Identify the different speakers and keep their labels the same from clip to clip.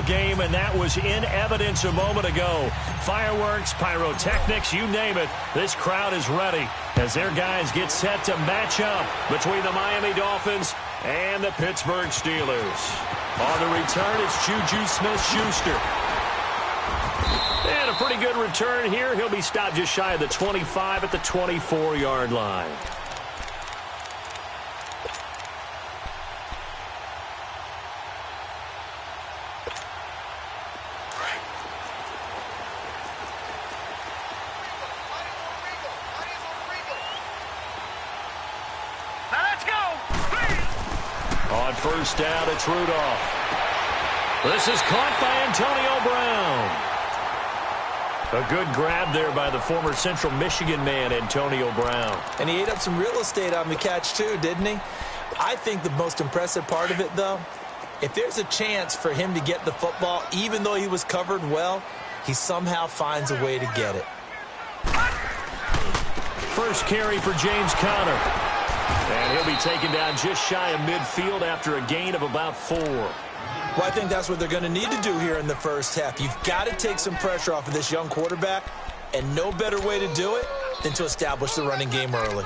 Speaker 1: game, and that was in evidence a moment ago. Fireworks, pyrotechnics, you name it. This crowd is ready as their guys get set to match up between the Miami Dolphins and the Pittsburgh Steelers. On the return, it's Juju Smith-Schuster. And a pretty good return here. He'll be stopped just shy of the 25 at the 24-yard line. On first down, it's Rudolph. This is caught by Antonio Brown. A good grab there by the former Central Michigan man, Antonio Brown.
Speaker 2: And he ate up some real estate on the catch, too, didn't he? I think the most impressive part of it, though, if there's a chance for him to get the football, even though he was covered well, he somehow finds a way to get it.
Speaker 1: First carry for James Conner. And he'll be taken down just shy of midfield after a gain of about 4.
Speaker 2: Well, I think that's what they're going to need to do here in the first half. You've got to take some pressure off of this young quarterback, and no better way to do it than to establish the running game early.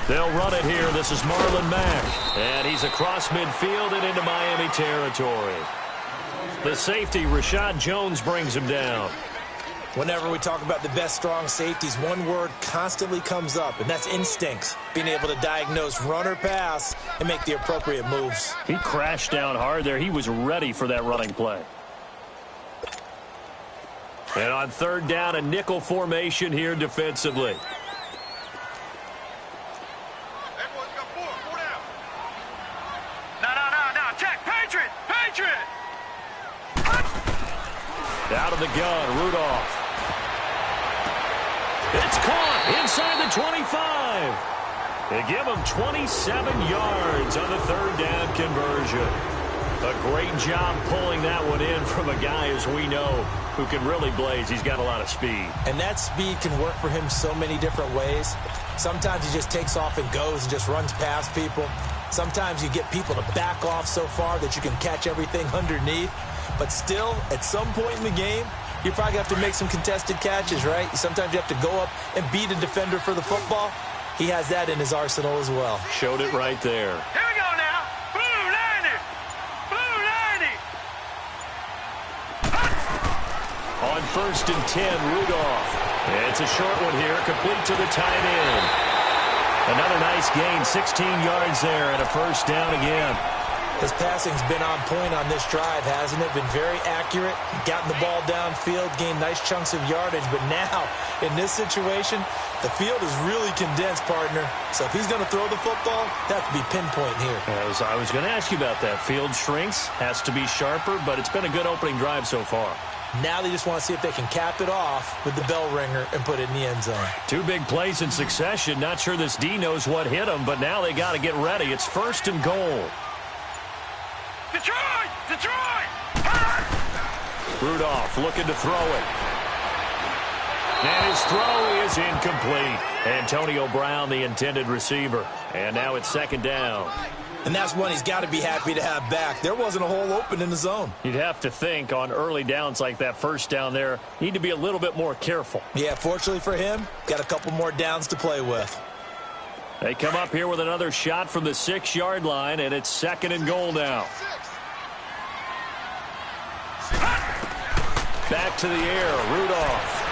Speaker 1: They'll run it here. This is Marlon Mack. And he's across midfield and into Miami territory. The safety, Rashad Jones, brings him down.
Speaker 2: Whenever we talk about the best strong safeties, one word constantly comes up, and that's instincts. Being able to diagnose run or pass and make the appropriate moves.
Speaker 1: He crashed down hard there. He was ready for that running play. And on third down, a nickel formation here defensively. Out of the gun, Rudolph. It's caught inside the 25. They give him 27 yards on the third down conversion. A great job pulling that one in from a guy, as we know, who can really blaze. He's got a lot of speed.
Speaker 2: And that speed can work for him so many different ways. Sometimes he just takes off and goes and just runs past people. Sometimes you get people to back off so far that you can catch everything underneath. But still, at some point in the game, you probably have to make some contested catches, right? Sometimes you have to go up and beat a defender for the football. He has that in his arsenal as well.
Speaker 1: Showed it right there.
Speaker 3: Here we go now. Blue 90. Blue 90.
Speaker 1: On first and 10, Rudolph. It's a short one here, complete to the tight end. Another nice gain, 16 yards there, and a first down again.
Speaker 2: His passing's been on point on this drive, hasn't it? Been very accurate, gotten the ball downfield, gained nice chunks of yardage. But now, in this situation, the field is really condensed, partner. So if he's going to throw the football, that has to be pinpoint here.
Speaker 1: As I was going to ask you about that. Field shrinks, has to be sharper, but it's been a good opening drive so far.
Speaker 2: Now they just want to see if they can cap it off with the bell ringer and put it in the end zone.
Speaker 1: 2 big plays in succession. Not sure this D knows what hit him, but now they got to get ready. It's first and goal.
Speaker 3: Detroit! Detroit!
Speaker 1: Rudolph looking to throw it. And his throw is incomplete. Antonio Brown, the intended receiver. And now it's second down.
Speaker 2: And that's one he's got to be happy to have back. There wasn't a hole open in the zone.
Speaker 1: You'd have to think on early downs like that first down there, you need to be a little bit more careful.
Speaker 2: Yeah, fortunately for him, got a couple more downs to play with.
Speaker 1: They come up here with another shot from the 6-yard line, and it's second and goal now. Back to the air, Rudolph.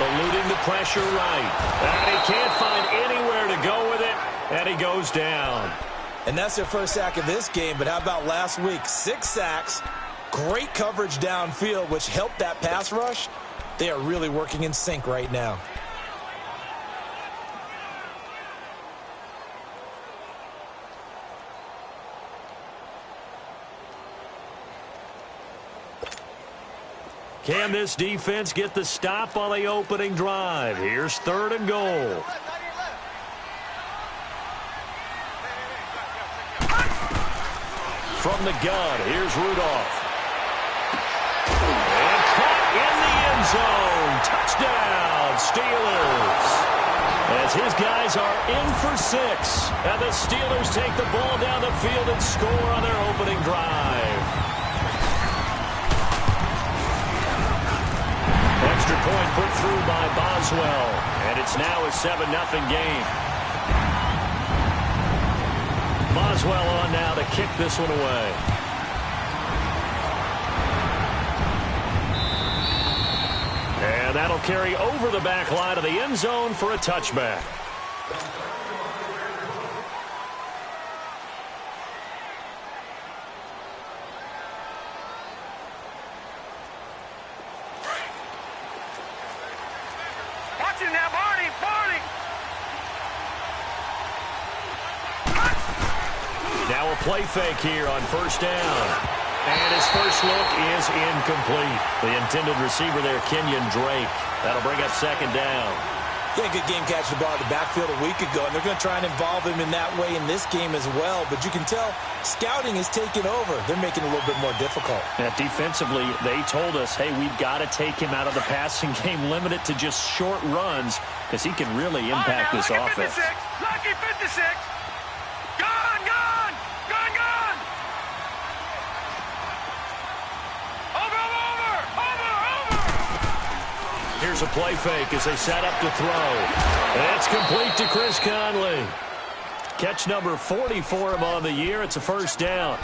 Speaker 1: Eluding the pressure right. And he can't find anywhere to go with it, and he goes down.
Speaker 2: And that's their first sack of this game, but how about last week? 6 sacks, great coverage downfield, which helped that pass rush. They are really working in sync right now.
Speaker 1: Can this defense get the stop on the opening drive? Here's third and goal. from the gun. Here's Rudolph. And caught in the end zone. Touchdown, Steelers. As his guys are in for 6. And the Steelers take the ball down the field and score on their opening drive. Extra point put through by Boswell. And it's now a 7-0 game. Boswell on now to kick this one away. And that'll carry over the back line of the end zone for a touchback.
Speaker 3: Watch it now, Barney, Barney.
Speaker 1: Now a play fake here on first down. And his first look is incomplete. The intended receiver there, Kenyon Drake. That'll bring up second down.
Speaker 2: Yeah, good game catching the ball in the backfield a week ago, and they're going to try and involve him in that way in this game as well. But you can tell scouting is taking over. They're making it a little bit more difficult.
Speaker 1: Now, defensively, they told us, hey, we've got to take him out of the passing game, limit it to just short runs, because he can really impact this offense.
Speaker 3: Lucky 56. Gone, gone, gone, gone.
Speaker 1: Here's a play fake as they set up to throw. It's complete to Chris Conley. Catch number 40 for him on the year. It's a first down.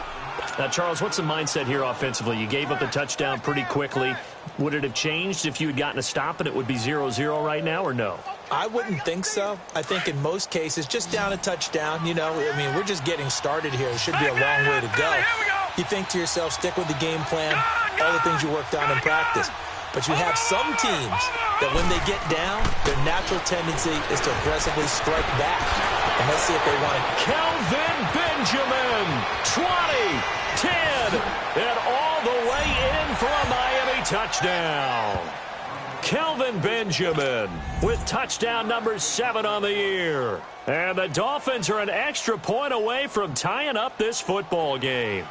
Speaker 1: Now, Charles, what's the mindset here offensively? You gave up the touchdown pretty quickly. Would it have changed if you had gotten a stop and it would be 0-0 right now, or no?
Speaker 2: I wouldn't think so. I think in most cases, just down a touchdown, you know, I mean, we're just getting started here. It should be a long way to go. You think to yourself, stick with the game plan, all the things you worked on in practice. But you have some teams that when they get down, their natural tendency is to aggressively strike back. And let's see if they want it.
Speaker 1: Kelvin Benjamin, 20, 10, and all the way in for a Miami touchdown. Kelvin Benjamin with touchdown number 7 on the year. And the Dolphins are an extra point away from tying up this football game.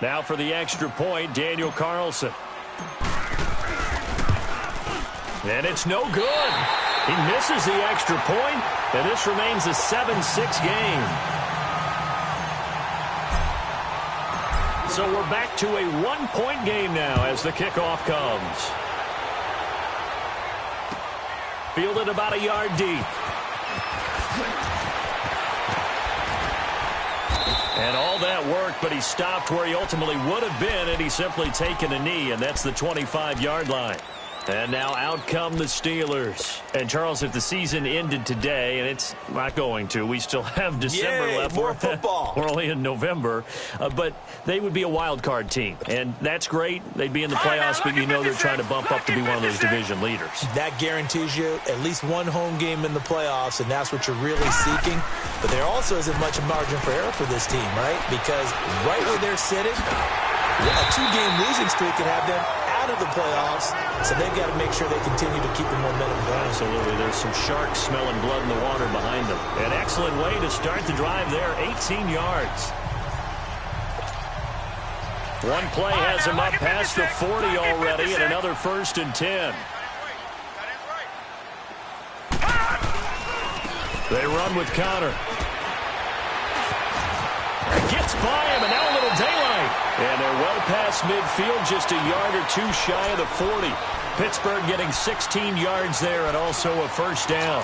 Speaker 1: Now for the extra point, Daniel Carlson. And it's no good. He misses the extra point, and this remains a 7-6 game. So we're back to a 1-point game now as the kickoff comes. Fielded about a yard deep. And all that work, but he stopped where he ultimately would have been, and he's simply taken a knee, and that's the 25-yard line. And now out come the Steelers. And, Charles, if the season ended today, and it's not going to, we still have December left.
Speaker 2: More football.
Speaker 1: We're only in November. But they would be a wild card team. And that's great. They'd be in the playoffs, but you know they're trying to bump up to be one of those division leaders.
Speaker 2: That guarantees you at least one home game in the playoffs, and that's what you're really seeking. But there also isn't much margin for error for this team, right? Because right where they're sitting, a 2-game losing streak could have them out of the playoffs, so they've got to make sure they continue to keep the momentum going.
Speaker 1: Absolutely. There's some sharks smelling blood in the water behind them. An excellent way to start the drive there, 18 yards. One play has him up past the 40 already, and another 1st and 10. They run with Connor. Gets by him, and now a little daylight. And they're well past midfield, just a yard or two shy of the 40. Pittsburgh getting 16 yards there and also a first down.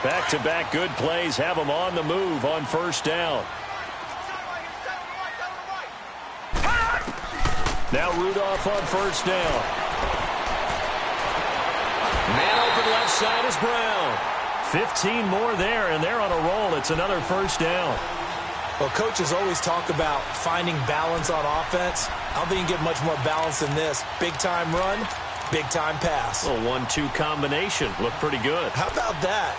Speaker 1: Back-to-back good plays have them on the move on first down. Now Rudolph on first down. Man open left side is Brown. 15 more there, and they're on a roll. It's another first down.
Speaker 2: Well, coaches always talk about finding balance on offense. I don't think you can get much more balance than this. Big-time run, big-time pass.
Speaker 1: A 1-2 combination. Looked pretty good.
Speaker 2: How about that?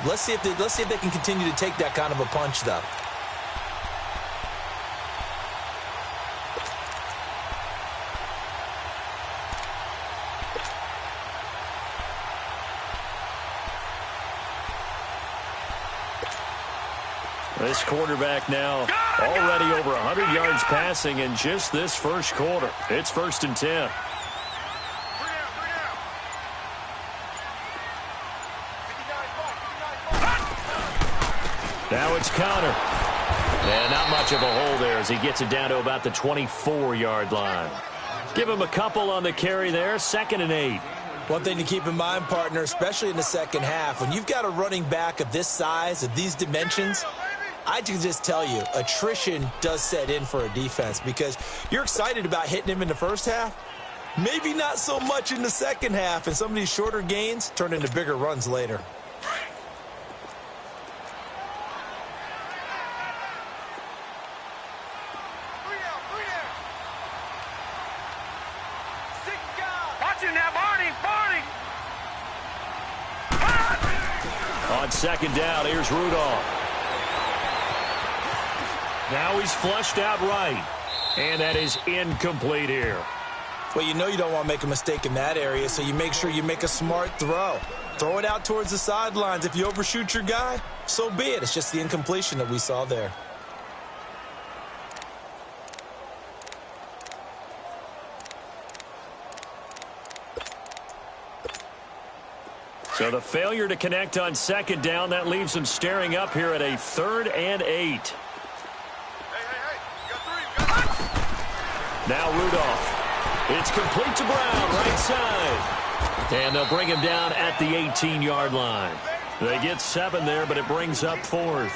Speaker 2: Let's see if they can continue to take that kind of a punch, though.
Speaker 1: This quarterback now already over 100 yards passing in just this first quarter. It's 1st and 10. Now it's Connor. And not much of a hole there as he gets it down to about the 24-yard line. Give him a couple on the carry there. 2nd and 8.
Speaker 2: One thing to keep in mind, partner, especially in the second half, when you've got a running back of this size, of these dimensions, I can just tell you, attrition does set in for a defense because you're excited about hitting him in the first half. Maybe not so much in the second half, and some of these shorter gains turn into bigger runs later.
Speaker 1: On 2nd down, here's Rudolph. Now he's flushed out right. And that is incomplete here.
Speaker 2: Well, you know you don't want to make a mistake in that area, so you make sure you make a smart throw. Throw it out towards the sidelines. If you overshoot your guy, so be it. It's just the incompletion that we saw there.
Speaker 1: So the failure to connect on 2nd down, that leaves them staring up here at a 3rd and 8. Now Rudolph. It's complete to Brown, right side. And they'll bring him down at the 18-yard line. They get 7 there, but it brings up 4th.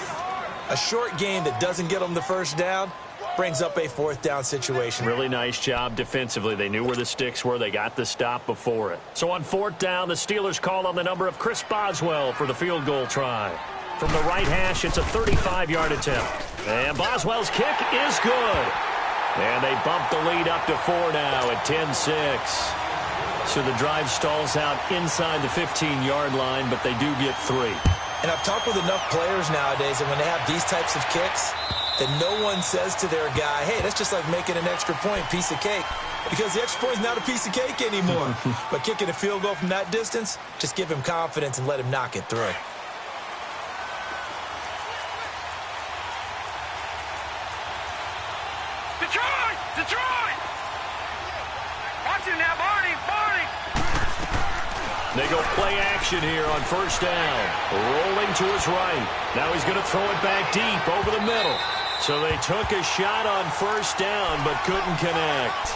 Speaker 2: A short gain that doesn't get them the first down brings up a 4th down situation.
Speaker 1: Really nice job defensively. They knew where the sticks were. They got the stop before it. So on 4th down, the Steelers call on the number of Chris Boswell for the field goal try. From the right hash, it's a 35-yard attempt. And Boswell's kick is good. And they bump the lead up to 4 now at 10-6. So the drive stalls out inside the 15-yard line, but they do get 3.
Speaker 2: And I've talked with enough players nowadays, and when they have these types of kicks, that no one says to their guy, hey, that's just like making an extra point, piece of cake. Because the extra point is not a piece of cake anymore. But kicking a field goal from that distance, just give him confidence and let him knock it through.
Speaker 3: Detroit! Watch it now, Barney!
Speaker 1: They go play action here on 1st down. Rolling to his right. Now he's going to throw it back deep over the middle. So they took a shot on 1st down but couldn't connect.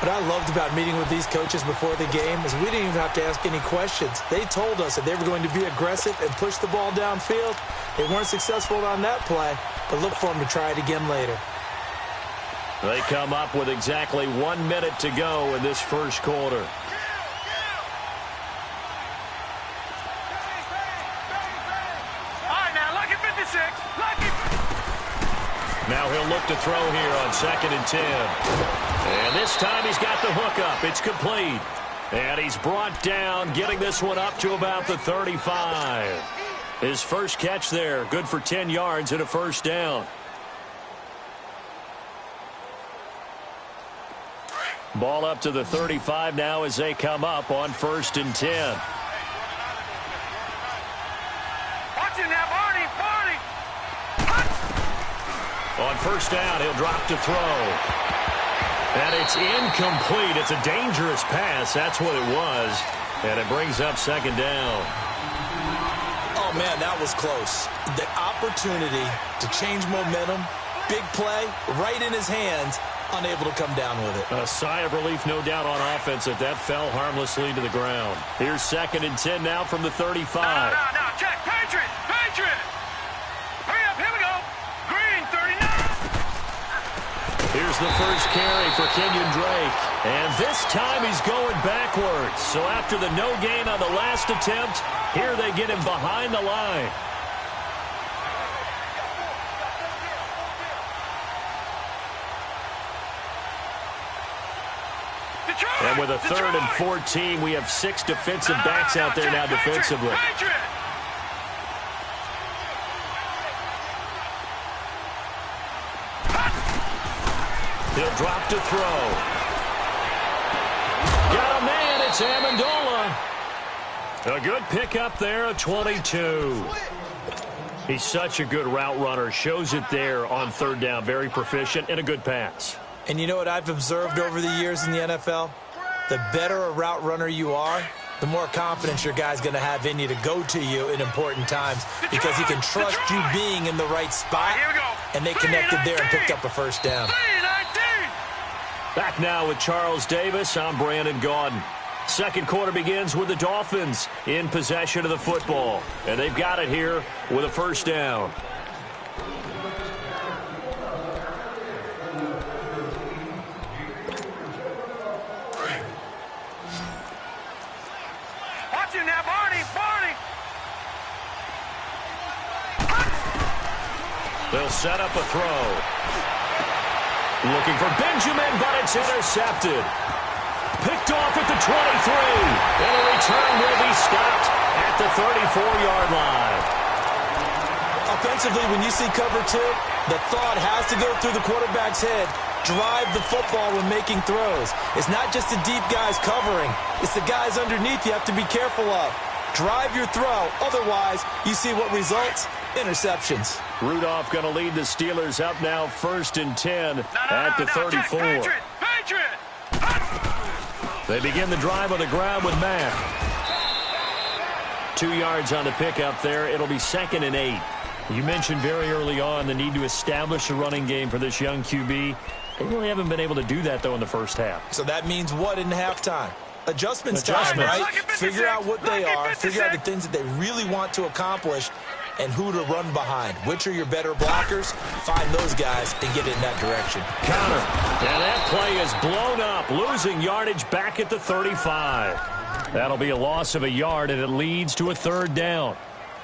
Speaker 2: What I loved about meeting with these coaches before the game is we didn't even have to ask any questions. They told us that they were going to be aggressive and push the ball downfield. They weren't successful on that play, but look for them to try it again later.
Speaker 1: They come up with exactly 1 minute to go in this first quarter. Now he'll look to throw here on 2nd and 10. And this time he's got the hook up. It's complete. And he's brought down, getting this one up to about the 35. His first catch there, good for 10 yards and a 1st down. Ball up to the 35 now as they come up on 1st and 10.
Speaker 3: Watch it now, Barney!
Speaker 1: On 1st down, he'll drop to throw. And it's incomplete. It's a dangerous pass. That's what it was. And it brings up 2nd down.
Speaker 2: Oh, man, that was close. The opportunity to change momentum, big play, right in his hands, unable to come down with it.
Speaker 1: A sigh of relief, no doubt, on offense that fell harmlessly to the ground. Here's 2nd and 10 now from the 35.
Speaker 3: No, check, Patriot! Hurry up, here we go! Green, 39!
Speaker 1: Here's the first carry for Kenyon Drake. And this time he's going backwards. So after the no gain on the last attempt, here they get him behind the line. And with a 3rd and 14, we have 6 defensive backs out there now defensively. He'll drop to throw. Got a man, it's Amendola. A good pickup there, a 22. He's such a good route runner. Shows it there on third down. Very proficient and a good pass.
Speaker 2: And you know what I've observed over the years in the NFL? The better a route runner you are, the more confidence your guy's going to have in you to go to you in important times because he can trust you being in the right spot, and they connected there and picked up a first down.
Speaker 1: Back now with Charles Davis. I'm Brandon Gaudin. Second quarter begins with the Dolphins in possession of the football, and they've got it here with a first down.
Speaker 3: Watch him now, Barney!
Speaker 1: They'll set up a throw. Looking for Benjamin, but it's intercepted. Picked off at the 23. And a return will be stopped at the 34-yard line.
Speaker 2: Offensively, when you see cover two, the thought has to go through the quarterback's head. Drive the football when making throws. It's not just the deep guys covering. It's the guys underneath you have to be careful of. Drive your throw. Otherwise, you see what results? Interceptions.
Speaker 1: Rudolph going to lead the Steelers up now 1st and 10 at the 34.
Speaker 3: Patriot!
Speaker 1: They begin the drive on the ground with Mack. 2 yards on the pickup there. It'll be 2nd and 8. You mentioned very early on the need to establish a running game for this young QB. They really haven't been able to do that, though, in the first half.
Speaker 2: So that means what in halftime? Adjustments time, right? Figure out what they are. Figure out the things that they really want to accomplish and who to run behind. Which are your better blockers? Find those guys and get in that direction.
Speaker 1: Counter. And that play is blown up, losing yardage back at the 35. That'll be a loss of a yard, and it leads to a 3rd down.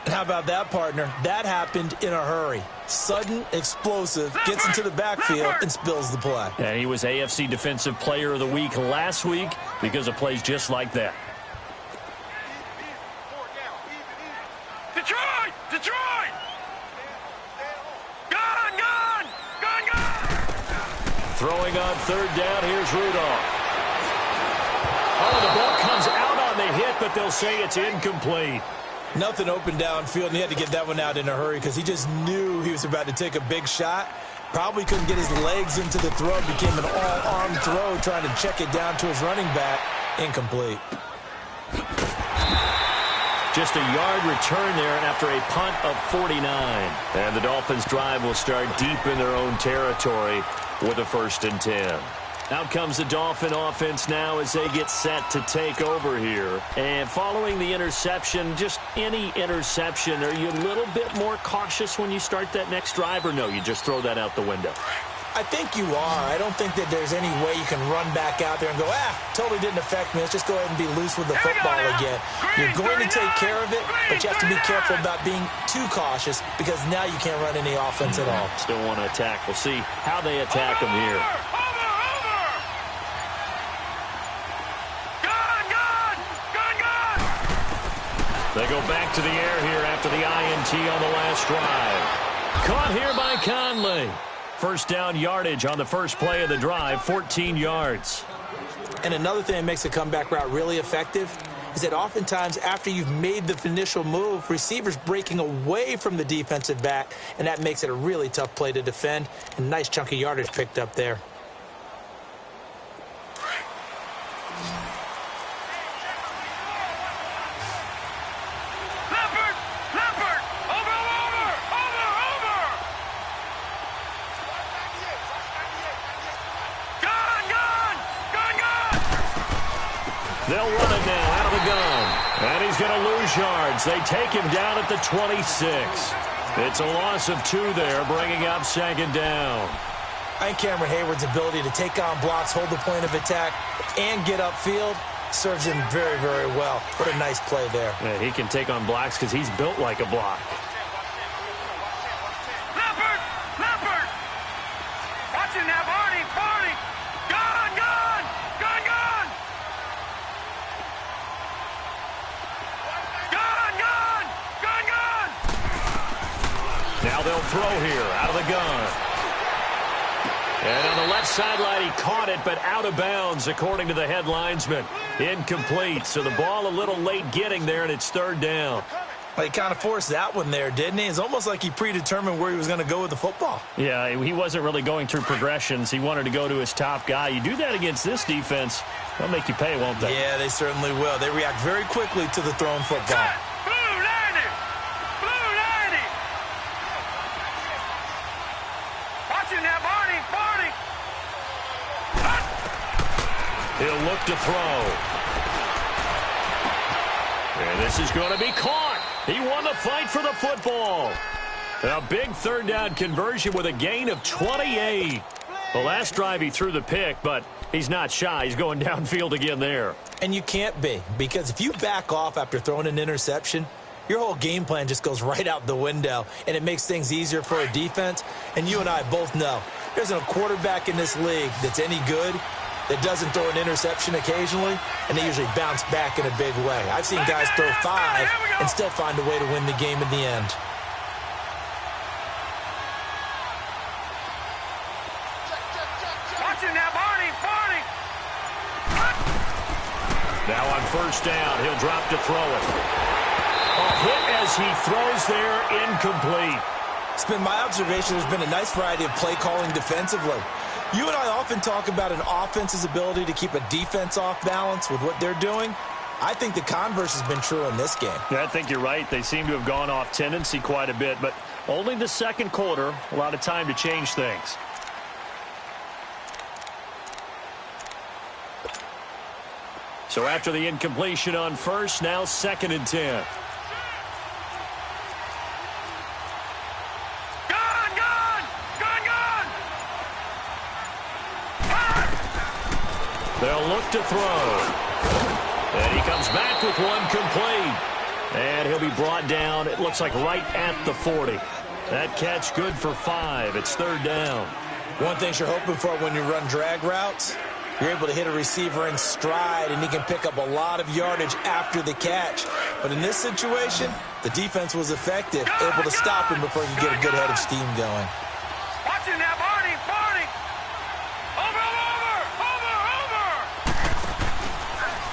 Speaker 2: And how about that, partner? That happened in a hurry. Sudden, explosive, gets into the backfield and spills the play.
Speaker 1: And he was AFC Defensive Player of the Week last week because of plays just like that.
Speaker 3: Detroit! Gone!
Speaker 1: Throwing on 3rd down, here's Rudolph. Oh, the ball comes out on the hit, but they'll say it's incomplete.
Speaker 2: Nothing open downfield, and he had to get that one out in a hurry because he just knew he was about to take a big shot. Probably couldn't get his legs into the throw. Became an all-arm throw trying to check it down to his running back. Incomplete.
Speaker 1: Just a yard return there after a punt of 49. And the Dolphins' drive will start deep in their own territory with a 1st and 10. Out comes the Dolphin offense now as they get set to take over here. And following the interception, just any interception, are you a little bit more cautious when you start that next drive, or no, you just throw that out the window?
Speaker 2: I think you are. I don't think that there's any way you can run back out there and go, totally didn't affect me. Let's just go ahead and be loose with the football again. You're going to take care of it, but you have to be careful about being too cautious because now you can't run any offense at all.
Speaker 1: Still want to attack. We'll see how they attack them here. They go back to the air here after the INT on the last drive. Caught here by Conley. First down yardage on the first play of the drive, 14 yards.
Speaker 2: And another thing that makes a comeback route really effective is that oftentimes after you've made the initial move, receivers breaking away from the defensive back, and that makes it a really tough play to defend. And nice chunky yardage picked up there.
Speaker 1: They'll run it now out of the gun. And he's going to lose yards. They take him down at the 26. It's a loss of 2 there, bringing up 2nd down.
Speaker 2: I think Cameron Hayward's ability to take on blocks, hold the point of attack, and get upfield serves him very, very well. What a nice play there.
Speaker 1: Yeah, he can take on blocks because he's built like a block.
Speaker 3: Leopard! Watch him now, Barney! Gone!
Speaker 1: Now they'll throw here out of the gun. And on the left sideline, he caught it, but out of bounds, according to the head linesman. Incomplete, so the ball a little late getting there, and it's 3rd down.
Speaker 2: Well, he kind of forced that one there, didn't he? It's almost like he predetermined where he was going to go with the football.
Speaker 1: Yeah, he wasn't really going through progressions. He wanted to go to his top guy. You do that against this defense, they'll make you pay, won't they?
Speaker 2: Yeah, they certainly will. They react very quickly to the thrown football.
Speaker 3: Blue 90! Blue 90! Watching that, Barney! Barney!
Speaker 1: He'll look to throw. And this is going to be caught. He won the fight for the football. A big third down conversion with a gain of 28. The last drive he threw the pick, but he's not shy. He's going downfield again there.
Speaker 2: And you can't be, because if you back off after throwing an interception, your whole game plan just goes right out the window, and it makes things easier for a defense. And you and I both know there's a quarterback in this league that's any good that doesn't throw an interception occasionally, and they usually bounce back in a big way. I've seen guys throw 5 and still find a way to win the game in the end.
Speaker 3: Watching that, Barney! Barney!
Speaker 1: Now on first down, he'll drop to throw it. A hit as he throws there, incomplete.
Speaker 2: It's been my observation there's been a nice variety of play calling defensively. You and I often talk about an offense's ability to keep a defense off balance with what they're doing. I think the converse has been true in this game.
Speaker 1: Yeah, I think you're right. They seem to have gone off tendency quite a bit, but only the second quarter, a lot of time to change things. So after the incompletion on first, now 2nd and 10. They'll look to throw. And he comes back with one complete. And he'll be brought down, it looks like right at the 40. That catch good for 5. It's 3rd down.
Speaker 2: One thing you're hoping for when you run drag routes, you're able to hit a receiver in stride, and he can pick up a lot of yardage after the catch. But in this situation, the defense was effective, able to stop him before he could get a good head of steam going.
Speaker 3: Watching that, Barney! Barney!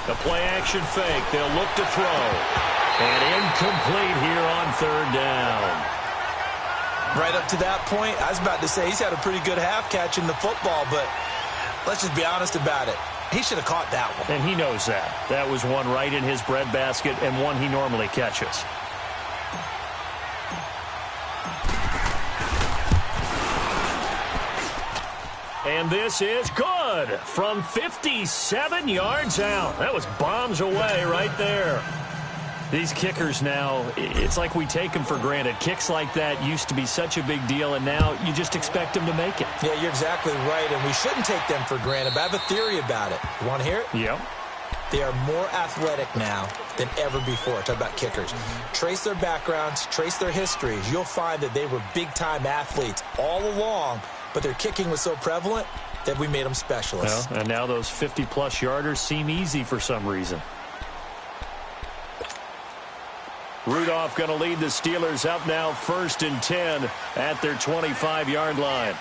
Speaker 1: The play-action fake. They'll look to throw. And incomplete here on 3rd down.
Speaker 2: Right up to that point, I was about to say he's had a pretty good half catching the football, but let's just be honest about it. He should have caught that one.
Speaker 1: And he knows that. That was one right in his breadbasket and one he normally catches. And this is good from 57 yards out. That was bombs away right there. These kickers now, it's like we take them for granted. Kicks like that used to be such a big deal, and now you just expect them to make it.
Speaker 2: Yeah, you're exactly right, and we shouldn't take them for granted, but I have a theory about it. You want to hear it?
Speaker 1: Yep.
Speaker 2: They are more athletic now than ever before. Talk about kickers. Trace their backgrounds, trace their histories. You'll find that they were big-time athletes all along, but their kicking was so prevalent that we made them specialists.
Speaker 1: Well, and now those 50-plus yarders seem easy for some reason. Rudolph going to lead the Steelers up now 1st and 10 at their 25-yard line.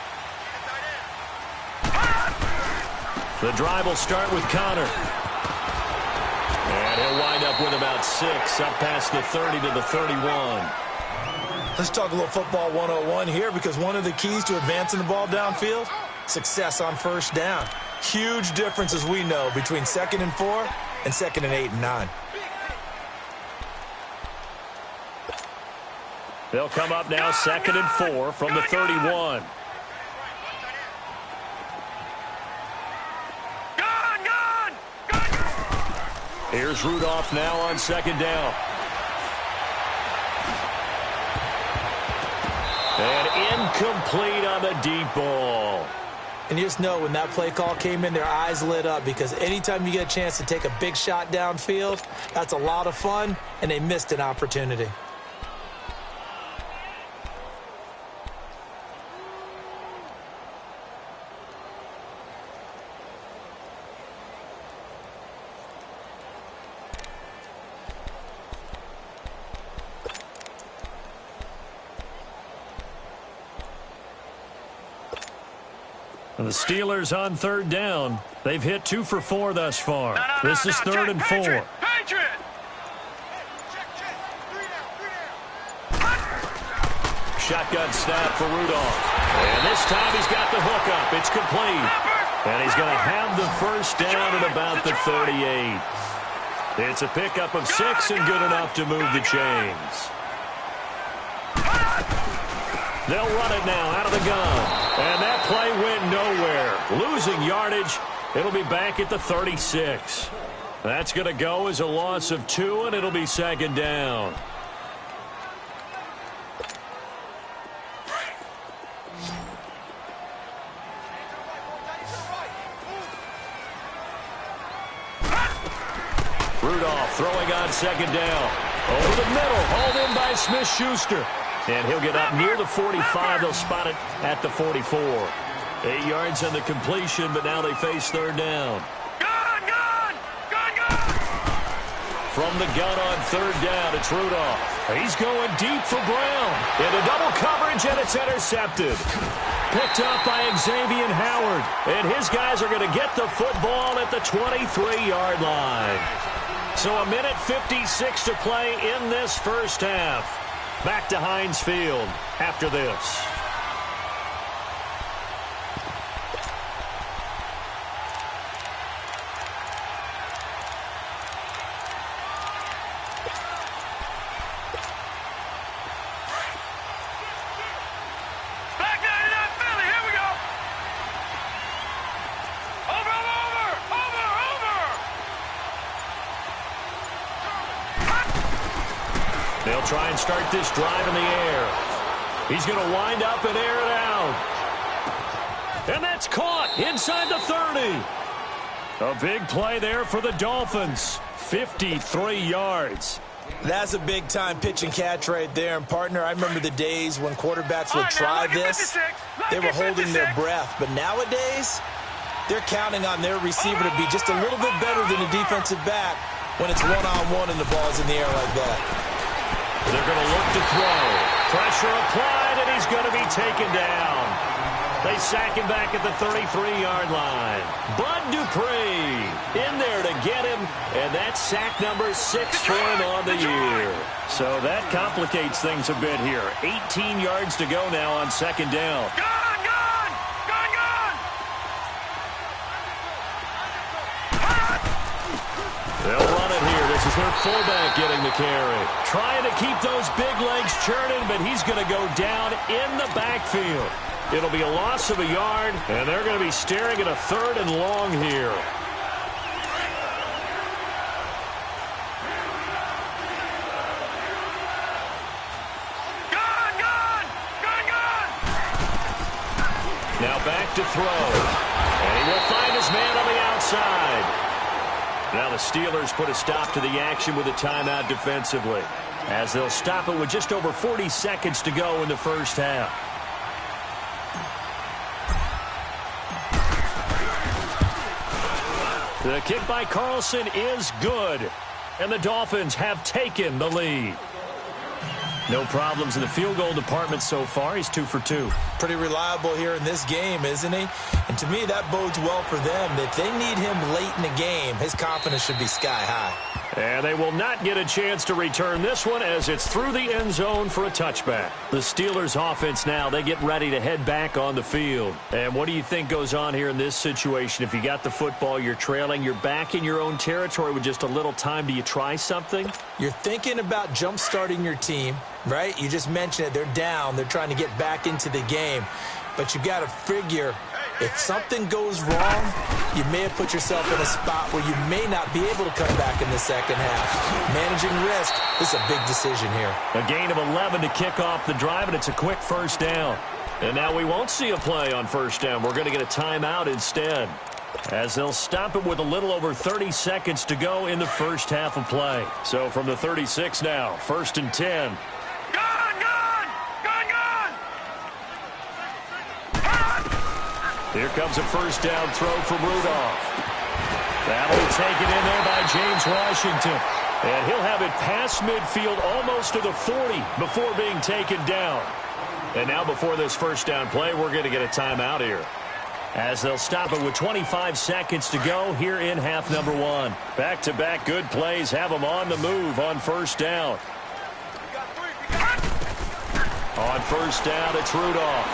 Speaker 1: The drive will start with Connor. And he'll wind up with about 6 up past the 30 to the 31.
Speaker 2: Let's talk a little football 101 here, because one of the keys to advancing the ball downfield, success on first down. Huge difference, as we know, between 2nd and 4 and 2nd and 8 and 9.
Speaker 1: They'll come up now 2nd and 4 from the 31. Here's Rudolph now on 2nd down. And incomplete on the deep ball.
Speaker 2: And you just know when that play call came in, their eyes lit up, because anytime you get a chance to take a big shot downfield, that's a lot of fun, and they missed an opportunity.
Speaker 1: And the Steelers on 3rd down. They've hit 2 for 4 thus far. This is 3rd and 4.
Speaker 3: Patriot!
Speaker 1: Shotgun snap for Rudolph. And this time he's got the hookup. It's complete. And he's going to have the first down at about the 38. It's a pickup of 6 and good enough to move the chains. They'll run it now out of the gun. And that play went nowhere. Losing yardage. It'll be back at the 36. That's going to go as a loss of 2, and it'll be second down. Rudolph throwing on second down. Over the middle, hauled in by Smith-Schuster. And he'll get up near the 45. They'll spot it at the 44. 8 yards on the completion, but now they face third down. From the gun on third down, it's Rudolph. He's going deep for Brown. Into double coverage, and it's intercepted. Picked up by Xavier Howard. And his guys are going to get the football at the 23-yard line. So a minute 56 to play in this first half. Back to Heinz Field after this. They'll try and start this drive in the air. He's going to wind up and air it out. And that's caught inside the 30. A big play there for the Dolphins. 53 yards.
Speaker 2: That's a big-time pitch and catch right there. And, partner, I remember the days when quarterbacks would try this. They were holding their breath. But nowadays, they're counting on their receiver to be just a little bit better than the defensive back when it's one-on-one and the ball's in the air like that.
Speaker 1: They're going to look to throw. Pressure applied, and he's going to be taken down. They sack him back at the 33-yard line. Bud Dupree in there to get him, and that's sack number 6 for him on the year. So that complicates things a bit here. 18 yards to go now on second down. They'll run it here. This is their fullback getting the carry. Trying to keep those big legs churning, but he's going to go down in the backfield. It'll be a loss of a yard, and they're going to be staring at a 3rd and long here. Now back to throw. And he will find his man on the outside. Now the Steelers put a stop to the action with a timeout defensively, as they'll stop it with just over 40 seconds to go in the first half. The kick by Carlson is good, and the Dolphins have taken the lead. No problems in the field goal department so far. He's 2 for 2.
Speaker 2: Pretty reliable here in this game, isn't he? And to me, that bodes well for them. If they need him late in the game, his confidence should be sky high.
Speaker 1: And they will not get a chance to return this one as it's through the end zone for a touchback. The Steelers offense now, they get ready to head back on the field. And what do you think goes on here in this situation? If you got the football, you're trailing, you're back in your own territory with just a little time. Do you try something?
Speaker 2: You're thinking about jump-starting your team, right? You just mentioned it. They're down. They're trying to get back into the game. But you got to figure, if something goes wrong, you may have put yourself in a spot where you may not be able to come back in the second half. Managing risk is a big decision here.
Speaker 1: A gain of 11 to kick off the drive, and it's a quick first down. And now we won't see a play on first down. We're going to get a timeout instead, as they'll stop it with a little over 30 seconds to go in the first half of play. So from the 36 now, 1st and 10. Here comes a first down throw from Rudolph. That'll be taken in there by James Washington. And he'll have it past midfield almost to the 40 before being taken down. And now before this first down play, we're going to get a timeout here, as they'll stop it with 25 seconds to go here in half number 1. Back-to-back good plays have them on the move on first down. On first down, it's Rudolph.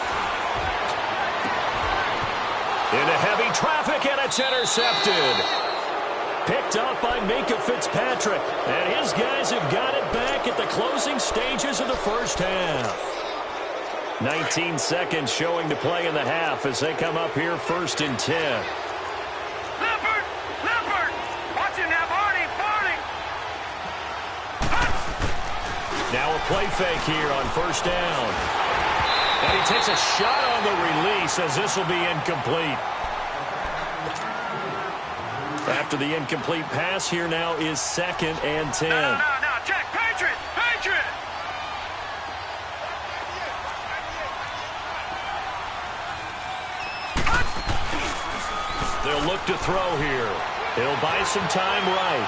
Speaker 1: Into heavy traffic, and it's intercepted. Picked up by Minka Fitzpatrick. And his guys have got it back at the closing stages of the first half. 19 seconds showing to play in the half as they come up here first and 10.
Speaker 3: Leopard! Leopard! Watch him now, Barney! Barney!
Speaker 1: Now a play fake here on first down. And he takes a shot on the release as this will be incomplete. After the incomplete pass, here now is second and 10.
Speaker 3: No, check! Patriot! Patriot!
Speaker 1: They'll look to throw here. He'll buy some time right.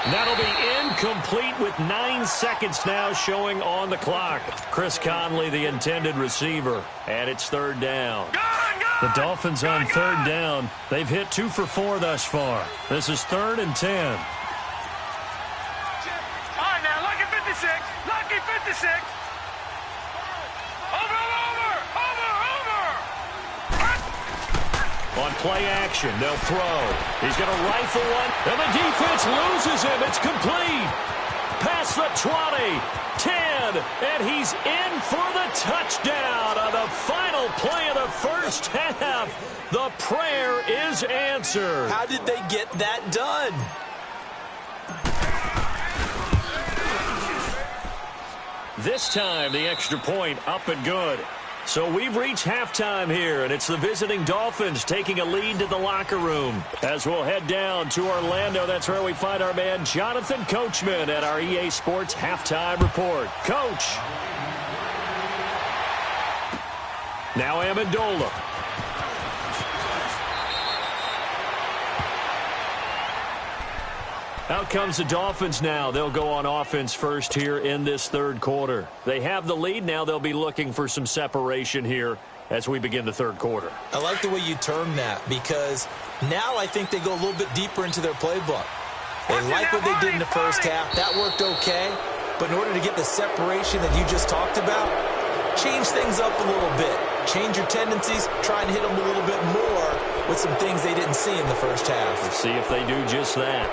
Speaker 1: That'll be incomplete with 9 seconds now showing on the clock. Chris Conley, the intended receiver, and it's third down. The Dolphins on third down. They've hit 2 for 4 thus far. This is third and 10.
Speaker 3: All right, now, lucky 56. Lucky 56.
Speaker 1: On play action, they'll throw. He's going to rifle one, and the defense loses him. It's complete. Past the 20, 10, and he's in for the touchdown on the final play of the first half. The prayer is answered.
Speaker 2: How did they get that done?
Speaker 1: This time, the extra point up and good. So we've reached halftime here, and it's the visiting Dolphins taking a lead to the locker room. As we'll head down to Orlando, that's where we find our man Jonathan Coachman at our EA Sports Halftime Report. Coach. Now Amendola. Out comes the Dolphins now. They'll go on offense first here in this third quarter. They have the lead. Now they'll be looking for some separation here as we begin the third quarter.
Speaker 2: I like the way you term that because now I think they go a little bit deeper into their playbook. They like what they did in the first half. That worked okay. But in order to get the separation that you just talked about, change things up a little bit. Change your tendencies. Try and hit them a little bit more with some things they didn't see in the first half.
Speaker 1: Let's see if they do just that.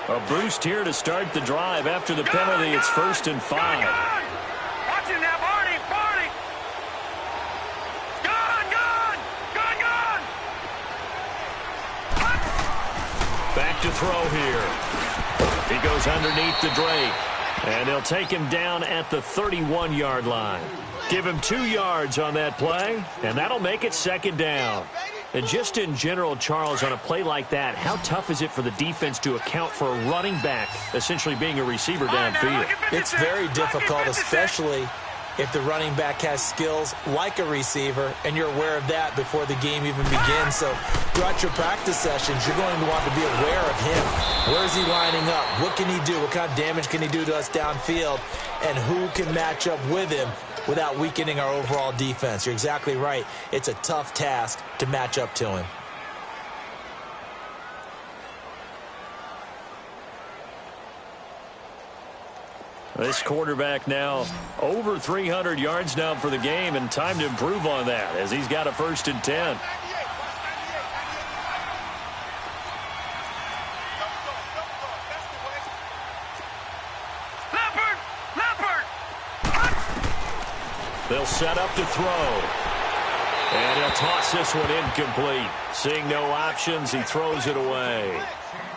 Speaker 1: A boost here to start the drive. After the penalty, it's first and 5.
Speaker 3: Watch him now, Barney! Barney! Gone!
Speaker 1: Back to throw here. He goes underneath the Drake. And they'll take him down at the 31-yard line. Give him 2 yards on that play, and that'll make it second down. And just in general, Charles, on a play like that, how tough is it for the defense to account for a running back essentially being a receiver downfield?
Speaker 2: It's very difficult, especially if the running back has skills like a receiver, and you're aware of that before the game even begins. So throughout your practice sessions, you're going to want to be aware of him. Where is he lining up? What can he do? What kind of damage can he do to us downfield? And who can match up with him without weakening our overall defense? You're exactly right. It's a tough task to match up to him.
Speaker 1: This quarterback now over 300 yards now for the game, and time to improve on that as he's got a first and 10. They'll set up to throw. And he'll toss this one incomplete. Seeing no options, he throws it away.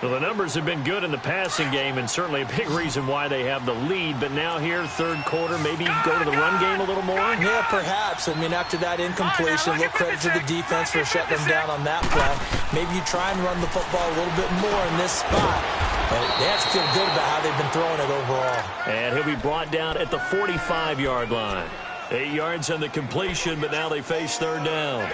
Speaker 1: Well, the numbers have been good in the passing game, and certainly a big reason why they have the lead. But now here, third quarter, maybe go to the run game a little more?
Speaker 2: Yeah, perhaps. I mean, after that incompletion, a little credit to the defense for shutting them down on that play. Maybe you try and run the football a little bit more in this spot. But they have to feel good about how they've been throwing it overall.
Speaker 1: And he'll be brought down at the 45-yard line. 8 yards on the completion, but now they face third down.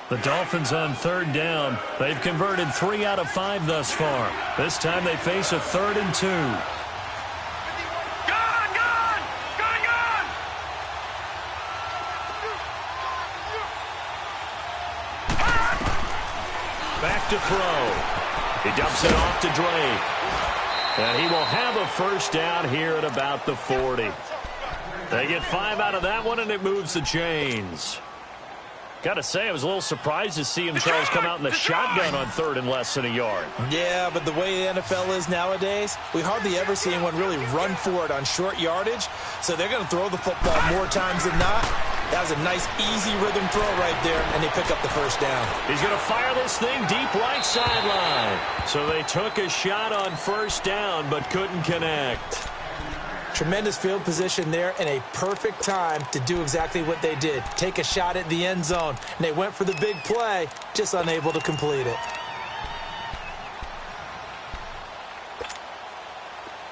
Speaker 1: The Dolphins on third down. They've converted 3 out of 5 thus far. This time they face a 3rd and 2. Back to throw. He dumps it off to Drake. And he will have a first down here at about the 40. They get 5 out of that one, and it moves the chains. Got to say, I was a little surprised to see him, Charles, come out in the shotgun on 3rd and less than a yard.
Speaker 2: Yeah, but the way the NFL is nowadays, we hardly ever see anyone really run for it on short yardage. So they're going to throw the football more times than not. That was a nice, easy rhythm throw right there, and they pick up the first down.
Speaker 1: He's going to fire this thing deep right sideline. So they took a shot on first down, but couldn't connect.
Speaker 2: Tremendous field position there and a perfect time to do exactly what they did. Take a shot at the end zone. And they went for the big play, just unable to complete it.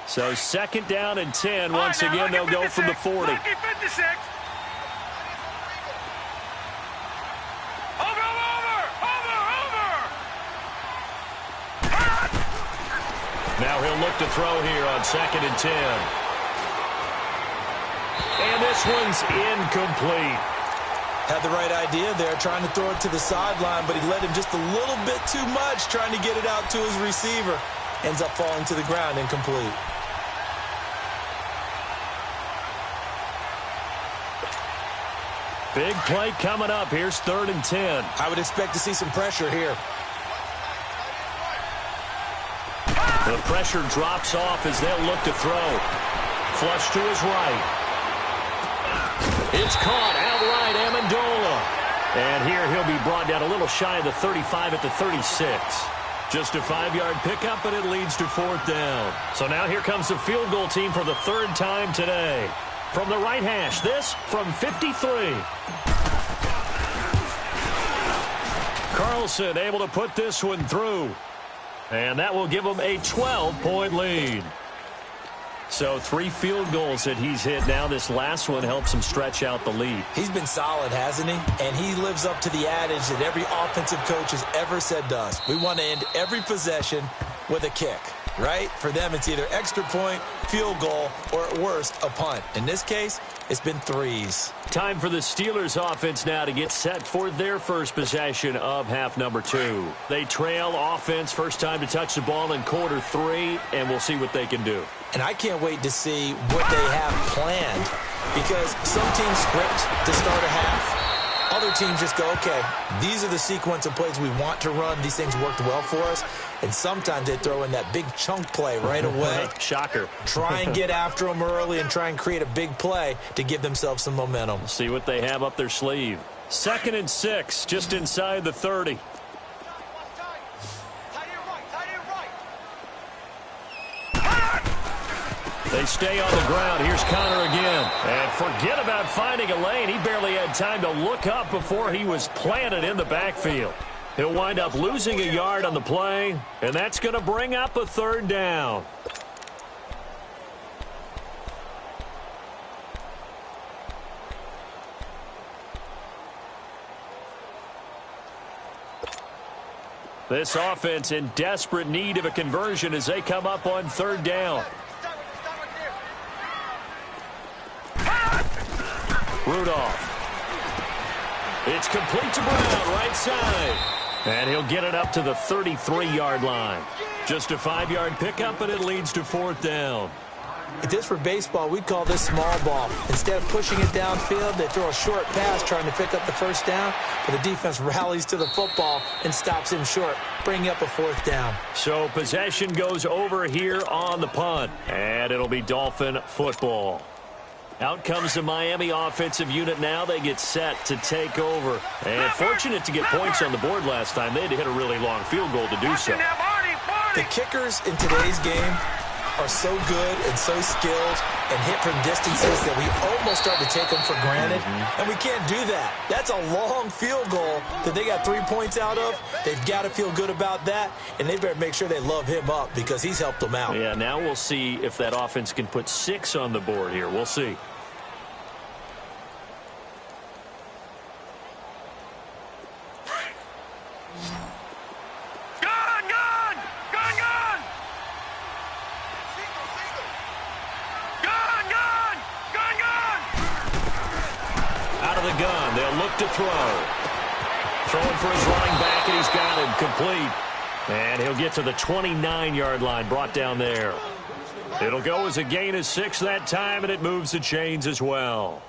Speaker 1: So 2nd down and 10. Once again, they'll go from the 40. Now he'll look to throw here on 2nd and 10. And this one's incomplete.
Speaker 2: Had the right idea there, trying to throw it to the sideline, but he led him just a little bit too much, trying to get it out to his receiver. Ends up falling to the ground, incomplete.
Speaker 1: Big play coming up. Here's 3rd and 10.
Speaker 2: I would expect to see some pressure here.
Speaker 1: The pressure drops off as they'll look to throw. Flush to his right. It's caught outright, Amendola. And here he'll be brought down a little shy of the 35 at the 36. Just a 5-yard pickup, and it leads to 4th down. So now here comes the field goal team for the 3rd time today. From the right hash, this from 53. Carlson able to put this one through. And that will give them a 12-point lead. So 3 field goals that he's hit now. This last one helps him stretch out the lead.
Speaker 2: He's been solid, hasn't he? And he lives up to the adage that every offensive coach has ever said to us. We want to end every possession with a kick, right? For them, it's either extra point, field goal, or at worst, a punt. In this case, it's been 3s.
Speaker 1: Time for the Steelers offense now to get set for their first possession of half number 2. They trail offense, first time to touch the ball in quarter 3, and we'll see what they can do.
Speaker 2: And I can't wait to see what they have planned, because some teams script to start a half. Other teams just go, okay, these are the sequence of plays we want to run. These things worked well for us. And sometimes they throw in that big chunk play right away.
Speaker 1: Shocker.
Speaker 2: Try and get after them early and try and create a big play to give themselves some momentum.
Speaker 1: See what they have up their sleeve. 2nd and 6, just inside the 30. They stay on the ground. Here's Connor again. And forget about finding a lane. He barely had time to look up before he was planted in the backfield. He'll wind up losing a yard on the play, and that's going to bring up a 3rd down. This offense in desperate need of a conversion as they come up on 3rd down. Rudolph. It's complete to Brown, right side. And he'll get it up to the 33-yard line. Just a 5-yard pickup, and it leads to 4th down.
Speaker 2: If this were baseball, we'd call this small ball. Instead of pushing it downfield, they throw a short pass trying to pick up the first down, but the defense rallies to the football and stops him short, bringing up a 4th down.
Speaker 1: So possession goes over here on the punt, and it'll be Dolphin football. Out comes the Miami offensive unit now. They get set to take over. And fortunate to get points on the board last time. They had to hit a really long field goal to do so.
Speaker 2: The kickers in today's game are so good and so skilled and hit from distances that we almost start to take them for granted. And we can't do that. That's a long field goal that they got 3 points out of. They've got to feel good about that, and they better make sure they love him up because he's helped them out.
Speaker 1: Yeah, now we'll see if that offense can put 6 on the board here. We'll see. Gun. They'll look to throw. Throwing for his running back, and he's got him complete. And he'll get to the 29-yard line, brought down there. It'll go as a gain of 6 that time, and it moves the chains as well.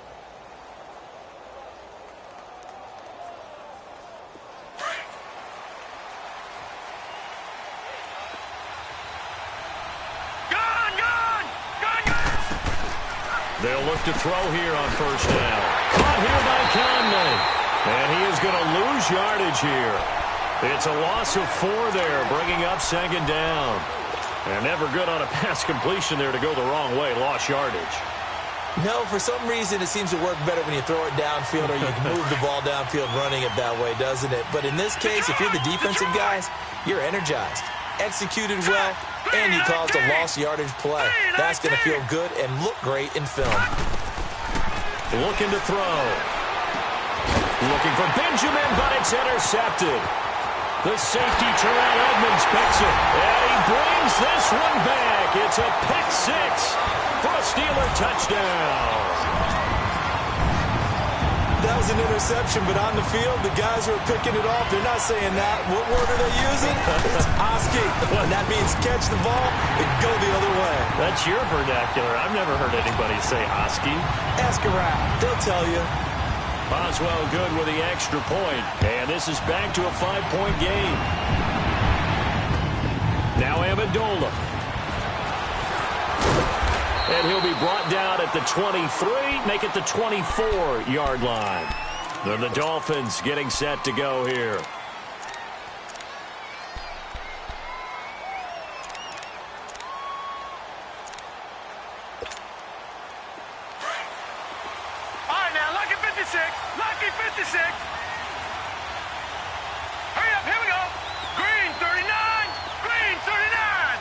Speaker 1: They'll look to throw here on first down. Caught here by Conley. And he is going to lose yardage here. It's a loss of 4 there, bringing up second down. And never good on a pass completion there to go the wrong way. Lost yardage.
Speaker 2: No, for some reason it seems to work better when you throw it downfield or you can move the ball downfield running it that way, doesn't it? But in this case, if you're the defensive guys, you're energized. Executed well, and you caused a lost yardage play. That's going to feel good and look great in film.
Speaker 1: Looking to throw. Looking for Benjamin, but it's intercepted. The safety, Terrell Edmonds, picks it. And he brings this one back. It's a pick 6 for a Steeler touchdown.
Speaker 2: That was an interception, but on the field, the guys who are picking it off, they're not saying that. What word are they using? It's Oski. And that means catch the ball and go the other way.
Speaker 1: That's your vernacular. I've never heard anybody say Oski.
Speaker 2: Ask around. They'll tell you.
Speaker 1: Boswell good with the extra point. And this is back to a 5-point game. Now Amendola. And he'll be brought down at the 23, make it the 24-yard line. Then the Dolphins getting set to go here.
Speaker 3: All right, now, lucky 56. Lucky 56. Hurry up, here we go. Green, 39. Green, 39.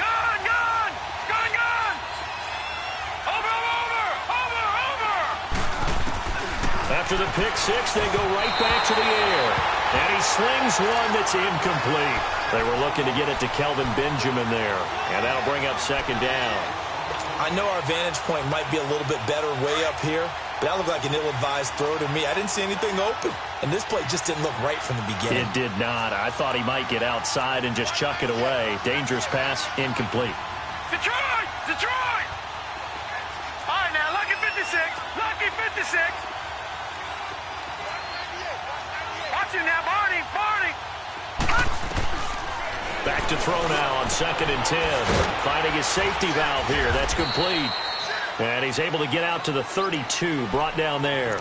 Speaker 3: Gone, gone. Gone, gone. Over, over, over, over.
Speaker 1: After the pick 6, they go right back to the air. And he slings one that's incomplete. They were looking to get it to Kelvin Benjamin there. And that'll bring up second down.
Speaker 2: I know our vantage point might be a little bit better way up here, but that looked like an ill-advised throw to me. I didn't see anything open, and this play just didn't look right from the beginning.
Speaker 1: It did not. I thought he might get outside and just chuck it away. Dangerous pass, incomplete.
Speaker 3: Detroit! Detroit! All right, now, lucky 56. Lucky 56. Watch it now, Barney. Barney.
Speaker 1: Back to throw now on 2nd and 10. Finding his safety valve here. That's complete. And he's able to get out to the 32. Brought down there.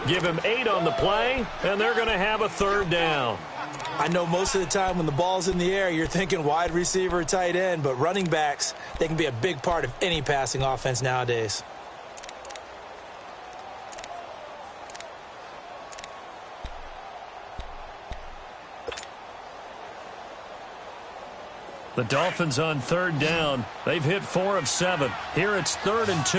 Speaker 1: Give him 8 on the play, and they're going to have a third down.
Speaker 2: I know most of the time when the ball's in the air, you're thinking wide receiver, tight end, but running backs, they can be a big part of any passing offense nowadays.
Speaker 1: The Dolphins on third down. They've hit 4 of 7. Here it's 3rd and 2.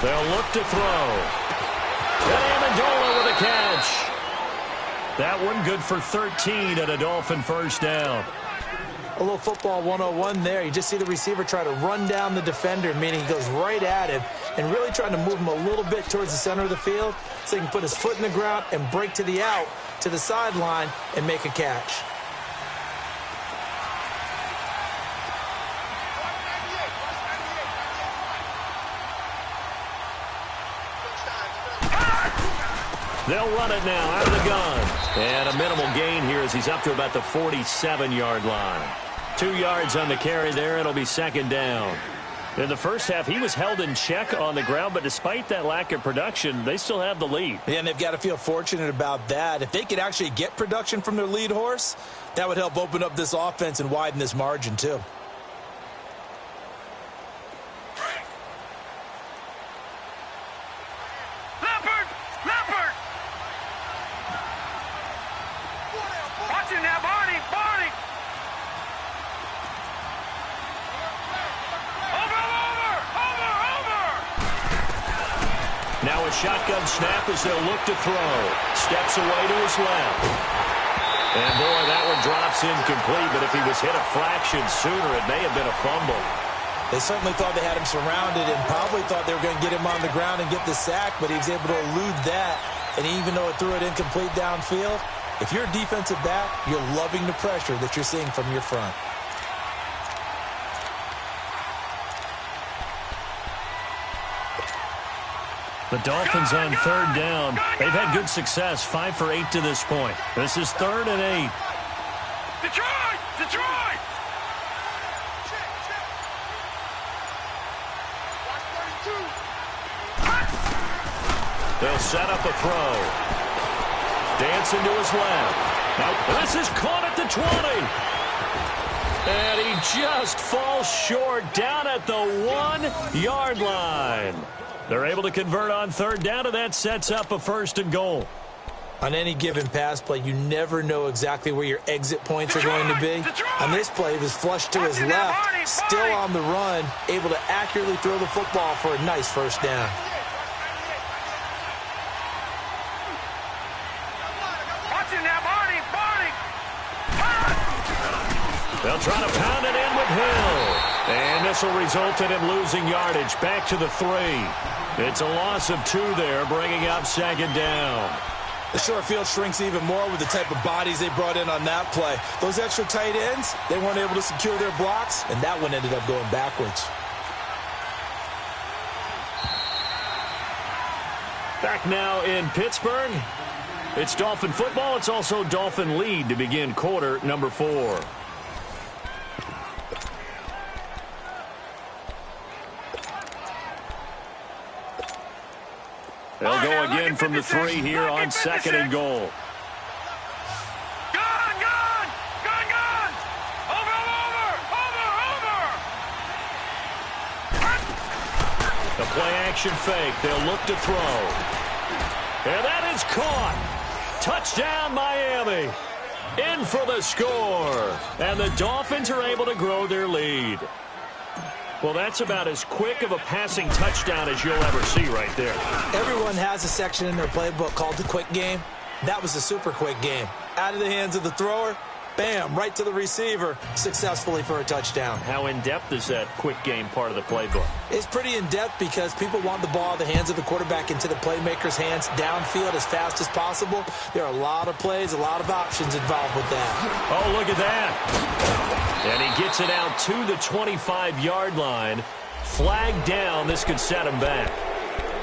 Speaker 1: They'll look to throw. And Amendola with a catch. That one good for 13 and a Dolphin first down.
Speaker 2: A little football 101 there. You just see the receiver try to run down the defender, meaning he goes right at him and really trying to move him a little bit towards the center of the field so he can put his foot in the ground and break to the out, to the sideline, and make a catch.
Speaker 1: They'll run it now out of the gun. And a minimal gain here as he's up to about the 47-yard line. 2 yards on the carry there. It'll be second down. In the first half, he was held in check on the ground, but despite that lack of production, they still have the lead.
Speaker 2: Yeah, and they've got to feel fortunate about that. If they could actually get production from their lead horse, that would help open up this offense and widen this margin too.
Speaker 1: Shotgun snap as they'll look to throw. Steps away to his left. And, boy, that one drops incomplete, but if he was hit a fraction sooner, it may have been a fumble.
Speaker 2: They certainly thought they had him surrounded and probably thought they were going to get him on the ground and get the sack, but he was able to elude that. And even though it threw it incomplete downfield, if you're a defensive back, you're loving the pressure that you're seeing from your front.
Speaker 1: The Dolphins on third down. They've had good success, 5 for 8 to this point. This is 3rd and 8.
Speaker 3: Detroit! Detroit!
Speaker 1: They'll set up a throw. Dancing to his left. Now, this is caught at the 20. And he just falls short down at the 1-yard line. They're able to convert on third down, and that sets up a 1st and goal.
Speaker 2: On any given pass play, you never know exactly where your exit points are going to be. On this play, it was flushed to his left, still on the run, able to accurately throw the football for a nice 1st down.
Speaker 1: They'll try to pound it in with Hill. And this will result in him losing yardage back to the 3. It's a loss of 2 there, bringing up 2nd down.
Speaker 2: The short field shrinks even more with the type of bodies they brought in on that play. Those extra tight ends, they weren't able to secure their blocks, and that one ended up going backwards.
Speaker 1: Back now in Pittsburgh. It's Dolphin football. It's also Dolphin lead to begin quarter number 4. They'll go again from the 3 here on 2nd and goal.
Speaker 3: Gone, gone! Gone, gone! Over!
Speaker 1: The play action fake. They'll look to throw. And that is caught. Touchdown, Miami. In for the score. And the Dolphins are able to grow their lead. Well, that's about as quick of a passing touchdown as you'll ever see right there.
Speaker 2: Everyone has a section in their playbook called the quick game. That was a super quick game. Out of the hands of the thrower, bam, right to the receiver, successfully for a touchdown.
Speaker 1: How in-depth is that quick game part of the playbook?
Speaker 2: It's pretty in-depth because people want the ball out of the hands of the quarterback into the playmaker's hands downfield as fast as possible. There are a lot of plays, a lot of options involved with that.
Speaker 1: Oh, look at that. And he gets it out to the 25-yard line. Flag down. This could set him back.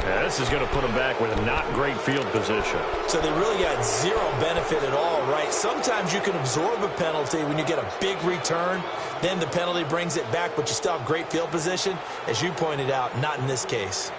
Speaker 1: Yeah, this is going to put him back with a not great field position. So
Speaker 2: they really got zero benefit at all, right? Sometimes you can absorb a penalty when you get a big return. Then the penalty brings it back, but you still have great field position. As you pointed out, not in this case.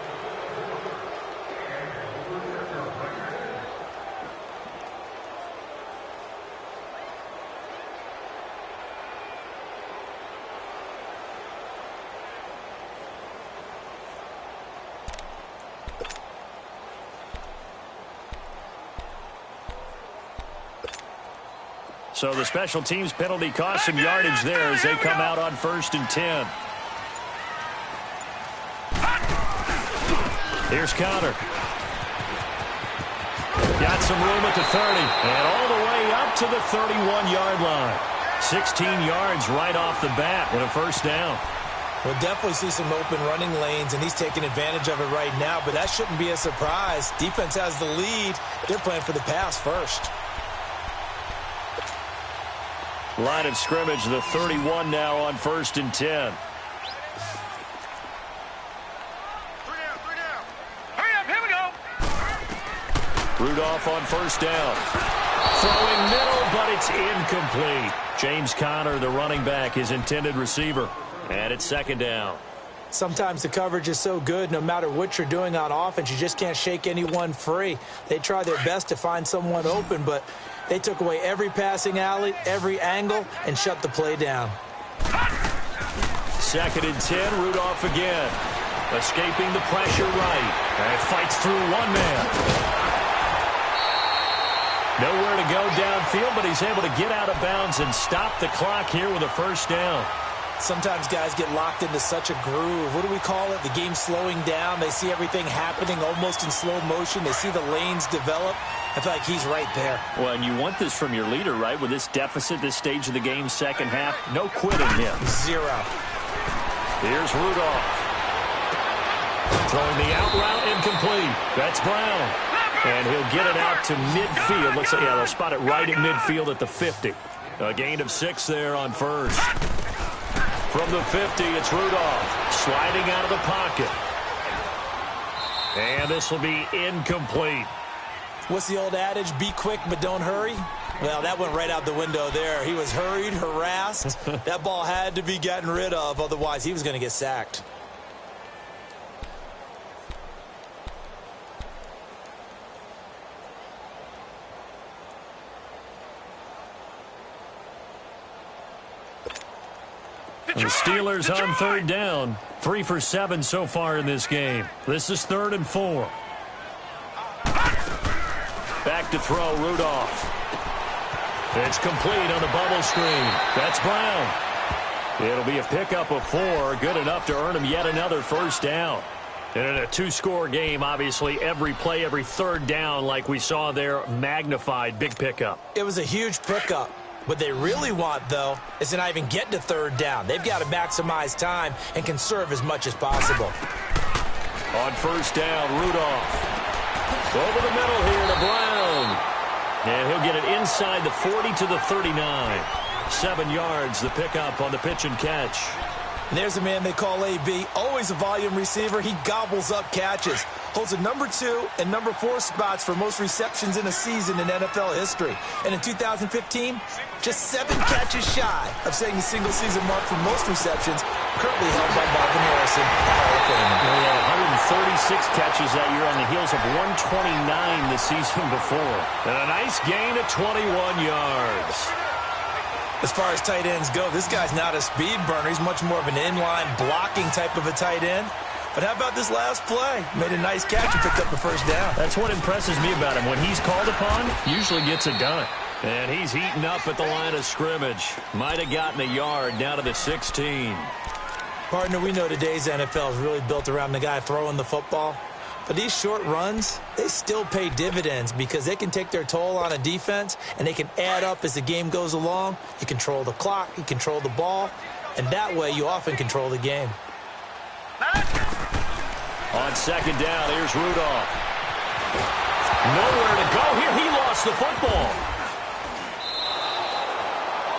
Speaker 1: So the special teams penalty cost some yardage there as they come out on 1st and 10. Here's Counter. Got some room at the 30 and all the way up to the 31-yard line. 16 yards right off the bat with a 1st down.
Speaker 2: We'll definitely see some open running lanes, and he's taking advantage of it right now, but that shouldn't be a surprise. Defense has the lead. They're playing for the pass first.
Speaker 1: Line of scrimmage, the 31 now on 1st and 10.
Speaker 3: Hurry up, here we go.
Speaker 1: Rudolph on 1st down. Throwing middle, but it's incomplete. James Conner, the running back, his intended receiver. And it's 2nd down.
Speaker 2: Sometimes the coverage is so good, no matter what you're doing on offense, you just can't shake anyone free. They try their best to find someone open, but they took away every passing alley, every angle, and shut the play down.
Speaker 1: 2nd and 10, Rudolph again. Escaping the pressure right. And fights through one man. Nowhere to go downfield, but he's able to get out of bounds and stop the clock here with a 1st down.
Speaker 2: Sometimes guys get locked into such a groove. What do we call it? The game's slowing down. They see everything happening almost in slow motion. They see the lanes develop. I feel like he's right there.
Speaker 1: Well, and you want this from your leader, right? With this deficit, this stage of the game, second half, no quitting him.
Speaker 2: Zero.
Speaker 1: Here's Rudolph. Throwing the out route incomplete. That's Brown. And he'll get it out to midfield. Looks like, yeah, they'll spot it right at midfield at the 50. A gain of 6 there on first. From the 50, it's Rudolph sliding out of the pocket. And this will be incomplete.
Speaker 2: What's the old adage? Be quick, but don't hurry. Well, that went right out the window there. He was hurried, harassed. That ball had to be gotten rid of. Otherwise, he was going to get sacked.
Speaker 1: The Steelers on third down. 3 for 7 so far in this game. This is 3rd and 4. Back to throw, Rudolph. It's complete on the bubble screen. That's Brown. It'll be a pickup of 4. Good enough to earn him yet another first down. And in a 2-score game, obviously, every play, every third down, like we saw there, magnified. Big pickup.
Speaker 2: It was a huge pickup. What they really want, though, is to not even get to third down. They've got to maximize time and conserve as much as possible.
Speaker 1: On first down, Rudolph. Over the middle here to Brown. And he'll get it inside the 40 to the 39. 7 yards, the pickup on the pitch and catch.
Speaker 2: And there's a man they call AB, always a volume receiver. He gobbles up catches. Holds a number 2 and number 4 spots for most receptions in a season in NFL history. And in 2015, just 7 catches shy of setting the single-season mark for most receptions, currently held by Marvin Harrison, Hall of Fame.
Speaker 1: He had 136 catches that year on the heels of 129 the season before. And a nice gain of 21 yards.
Speaker 2: As far as tight ends go, this guy's not a speed burner. He's much more of an inline blocking type of a tight end. But how about this last play? Made a nice catch and picked up the first down.
Speaker 1: That's what impresses me about him. When he's called upon, usually gets it done. And he's heating up at the line of scrimmage. Might have gotten a yard down to the 16.
Speaker 2: Partner, we know today's NFL is really built around the guy throwing the football. But these short runs, they still pay dividends because they can take their toll on a defense and they can add up as the game goes along. You control the clock, you control the ball, and that way you often control the game.
Speaker 1: On second down, here's Rudolph. Nowhere to go here. He lost the football.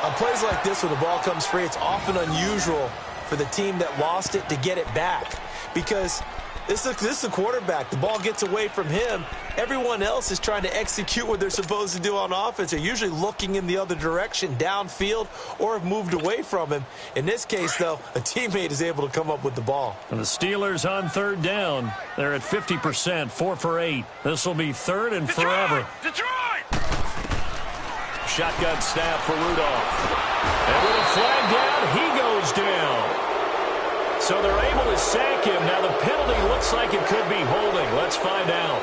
Speaker 2: On plays like this, when the ball comes free, it's often unusual for the team that lost it to get it back because this is the quarterback. The ball gets away from him. Everyone else is trying to execute what they're supposed to do on offense. They're usually looking in the other direction, downfield, or have moved away from him. In this case, though, a teammate is able to come up with the ball.
Speaker 1: And the Steelers on third down. They're at 50%, 4 for 8. This will be 3rd and forever.
Speaker 3: Detroit!
Speaker 1: Shotgun snap for Rudolph. And with a flag down, he goes down. So they're able to sack him. Now the penalty looks like it could be holding. Let's find out.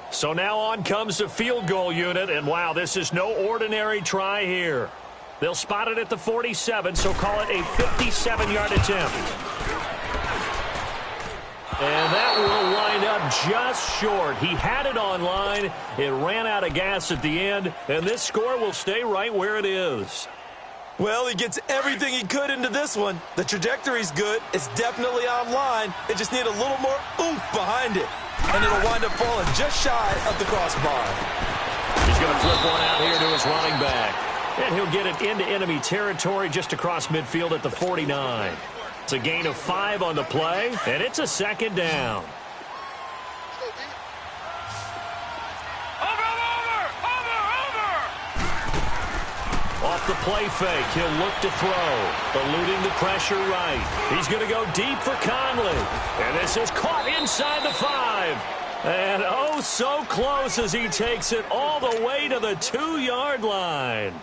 Speaker 1: So now on comes the field goal unit, and wow, this is no ordinary try here. They'll spot it at the 47, so call it a 57-yard attempt. And that will wind up just short. He had it on line. It ran out of gas at the end, and this score will stay right where it is.
Speaker 2: Well, he gets everything he could into this one. The trajectory's good. It's definitely online. It just need a little more oomph behind it. And it'll wind up falling just shy of the crossbar.
Speaker 1: He's going to flip one out here to his running back. And he'll get it into enemy territory just across midfield at the 49. It's a gain of 5 on the play, and it's a 2nd down. Off the play fake, he'll look to throw, eluding the pressure right. He's going to go deep for Conley. And this is caught inside the 5. And oh, so close as he takes it all the way to the 2-yard line.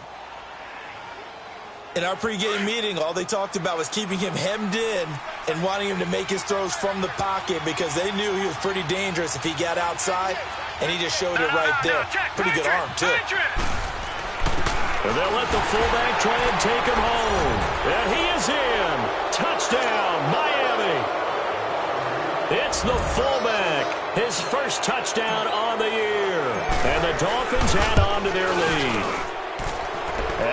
Speaker 2: In our pregame meeting, all they talked about was keeping him hemmed in and wanting him to make his throws from the pocket because they knew he was pretty dangerous if he got outside, and he just showed it right there. Pretty good arm, too.
Speaker 1: And they'll let the fullback try and take him home. And he is in. Touchdown, Miami. It's the fullback. His first touchdown on the year. And the Dolphins add on to their lead.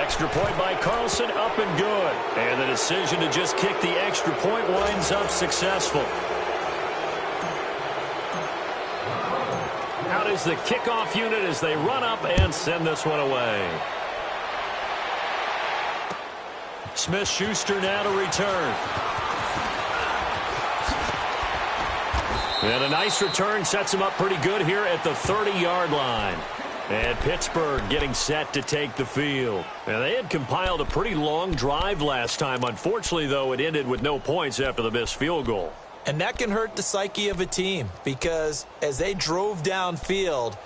Speaker 1: Extra point by Carlson, up and good. And the decision to just kick the extra point winds up successful. Out is the kickoff unit as they run up and send this one away. Smith-Schuster now to return. And a nice return sets him up pretty good here at the 30-yard line. And Pittsburgh getting set to take the field. And they had compiled a pretty long drive last time. Unfortunately, though, it ended with no points after the missed field goal.
Speaker 2: And that can hurt the psyche of a team because as they drove downfield,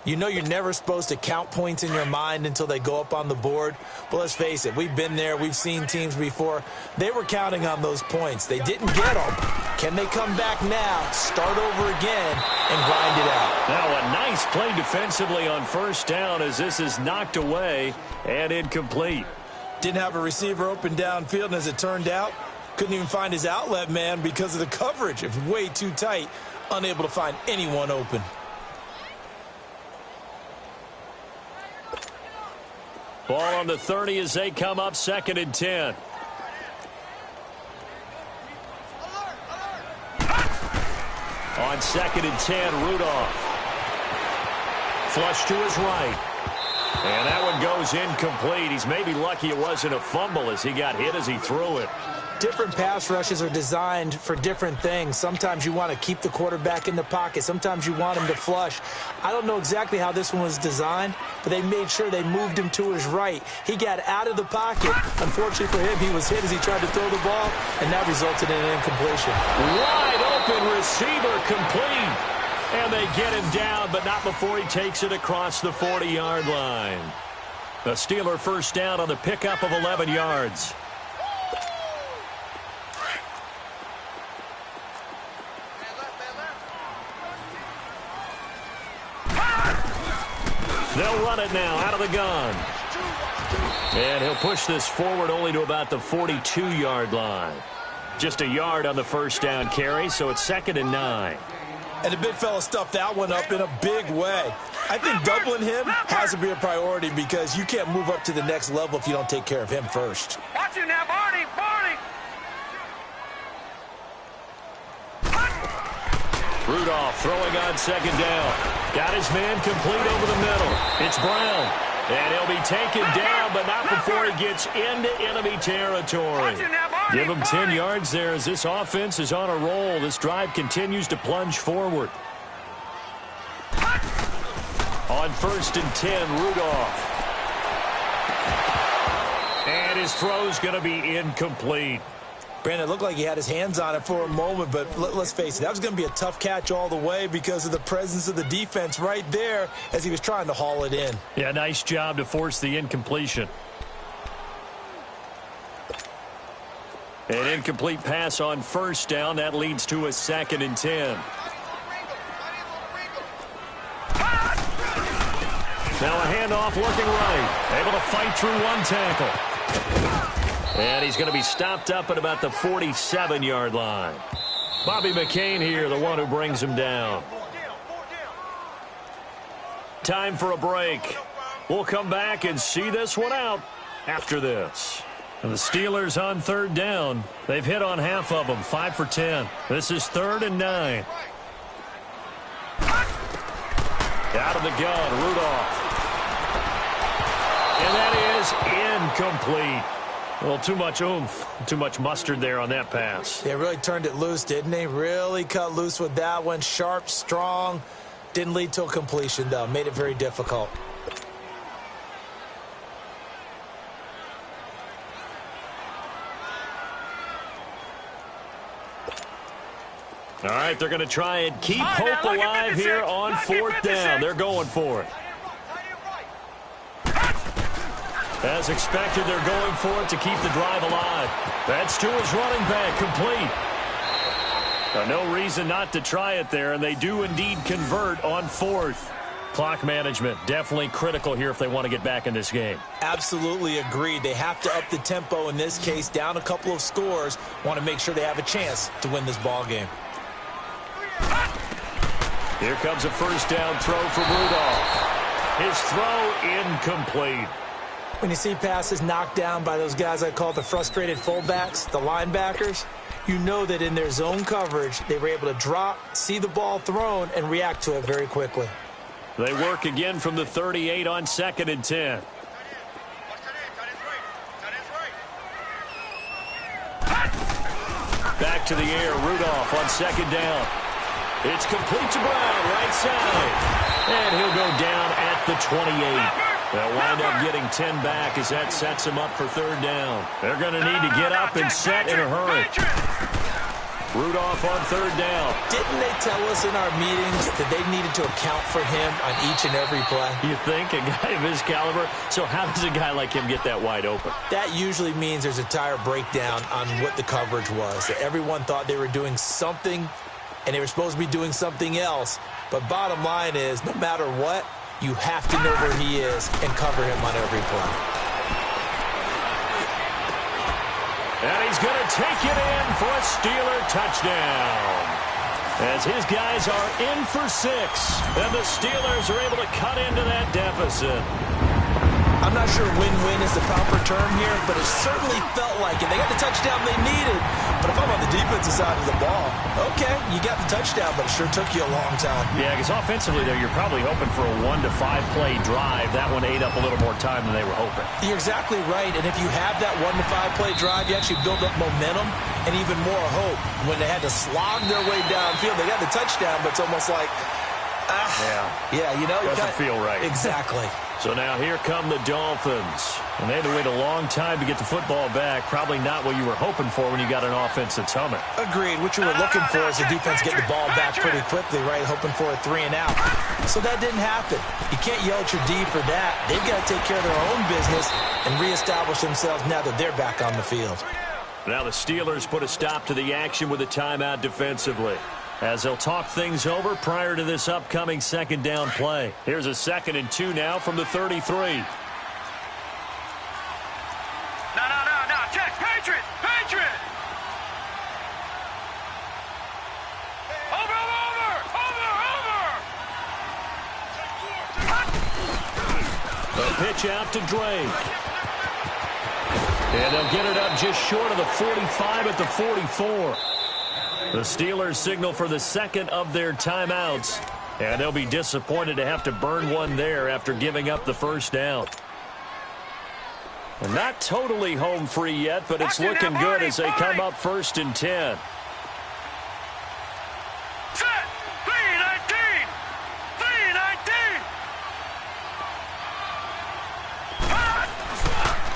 Speaker 2: you know you're never supposed to count points in your mind until they go up on the board. But let's face it, we've been there. We've seen teams before. They were counting on those points. They didn't get them. Can they come back now, start over again, and grind it out?
Speaker 1: Now a nice play defensively on first down as this is knocked away and incomplete.
Speaker 2: Didn't have a receiver open downfield, and as it turned out, couldn't even find his outlet man because of the coverage. It was way too tight, unable to find anyone open.
Speaker 1: Ball on the 30 as they come up, 2nd and 10. On 2nd and 10, Rudolph. Flush to his right. And that one goes incomplete. He's maybe lucky it wasn't a fumble as he got hit as he threw it.
Speaker 2: Different pass rushes are designed for different things. Sometimes you want to keep the quarterback in the pocket. Sometimes you want him to flush. I don't know exactly how this one was designed, but they made sure they moved him to his right. He got out of the pocket. Unfortunately for him, he was hit as he tried to throw the ball, and that resulted in an incompletion.
Speaker 1: Wide open receiver complete. And they get him down, but not before he takes it across the 40-yard line. The Steeler first down on the pickup of 11 yards. They'll run it now out of the gun. And he'll push this forward only to about the 42-yard line. Just a yard on the first down carry, so it's 2nd and 9.
Speaker 2: And the big fella stuffed that one up in a big way. I think doubling him has to be a priority because you can't move up to the next level if you don't take care of him first.
Speaker 3: Watch it now, Barney, Barney.
Speaker 1: Rudolph throwing on 2nd down. Got his man complete over the middle. It's Brown. And he'll be taken down, but not before he gets into enemy territory. Give him 10 yards there as this offense is on a roll. This drive continues to plunge forward. On 1st and 10, Rudolph. And his throw's going to be incomplete.
Speaker 2: Brandon, it looked like he had his hands on it for a moment, but let's face it, that was going to be a tough catch all the way because of the presence of the defense right there as he was trying to haul it in.
Speaker 1: Yeah, nice job to force the incompletion. An incomplete pass on first down. That leads to a 2nd and 10. Now a handoff looking right. Able to fight through one tackle. And he's going to be stopped up at about the 47-yard line. Bobby McCain here, the one who brings him down. Time for a break. We'll come back and see this one out after this. And the Steelers on 3rd down. They've hit on half of them, 5 for 10. This is 3rd and 9. Out of the gun, Rudolph. And that is incomplete. Well, too much oomph, too much mustard there on that pass.
Speaker 2: They really turned it loose, didn't they? Really cut loose with that one. Sharp, strong. Didn't lead to a completion, though. Made it very difficult.
Speaker 1: All right, they're going to try and keep hope alive here on 4th down. They're going for it. As expected, they're going for it to keep the drive alive. That's to his running back, complete. No reason not to try it there, and they do indeed convert on 4th. Clock management, definitely critical here if they want to get back in this game.
Speaker 2: Absolutely agreed. They have to up the tempo in this case, down a couple of scores. Want to make sure they have a chance to win this ball game.
Speaker 1: Here comes a first down throw for Rudolph. His throw incomplete.
Speaker 2: When you see passes knocked down by those guys I call the frustrated fullbacks, the linebackers, you know that in their zone coverage, they were able to drop, see the ball thrown, and react to it very quickly.
Speaker 1: They work again from the 38 on 2nd and 10. Back to the air, Rudolph on 2nd down. It's complete to Brown, right side. And he'll go down at the 28. They'll wind up getting 10 back as that sets him up for 3rd down. They're going to need to get up and set in a hurry. Rudolph on 3rd down.
Speaker 2: Didn't they tell us in our meetings that they needed to account for him on each and every play?
Speaker 1: You think? A guy of his caliber? So how does a guy like him get that wide open?
Speaker 2: That usually means there's a tire breakdown on what the coverage was. That everyone thought they were doing something, and they were supposed to be doing something else. But bottom line is, no matter what, you have to know where he is and cover him on every play.
Speaker 1: And he's going to take it in for a Steeler touchdown. As his guys are in for 6, and the Steelers are able to cut into that deficit.
Speaker 2: I'm not sure win-win is the proper term here, but it certainly felt like it. They got the touchdown they needed, but if I'm on the defensive side of the ball, okay, you got the touchdown, but it sure took you a long time.
Speaker 1: Yeah, because offensively, though, you're probably hoping for a 1 to 5 play drive. That one ate up a little more time than they were hoping.
Speaker 2: You're exactly right, and if you have that 1 to 5 play drive, you actually build up momentum and even more hope. When they had to slog their way downfield, they got the touchdown, but it's almost like, yeah, you know,
Speaker 1: doesn't feel right.
Speaker 2: Exactly.
Speaker 1: So now here come the Dolphins. And they had to wait a long time to get the football back. Probably not what you were hoping for when you got an offense that's humming.
Speaker 2: Agreed. What you were looking for is the defense getting the ball back pretty quickly, right? Hoping for a 3 and out. So that didn't happen. You can't yell at your D for that. They've got to take care of their own business and reestablish themselves now that they're back on the field.
Speaker 1: Now the Steelers put a stop to the action with a timeout defensively, as they'll talk things over prior to this upcoming 2nd down play. Here's a 2nd and 2 now from the 33.
Speaker 3: No, check, Patriot! Over!
Speaker 1: The pitch out to Drake. And they'll get it up just short of the 45 at the 44. The Steelers signal for the 2nd of their timeouts, and they'll be disappointed to have to burn one there after giving up the 1st down. And not totally home free yet, but it's looking good as they come up 1st and 10.
Speaker 3: Set! 3-19!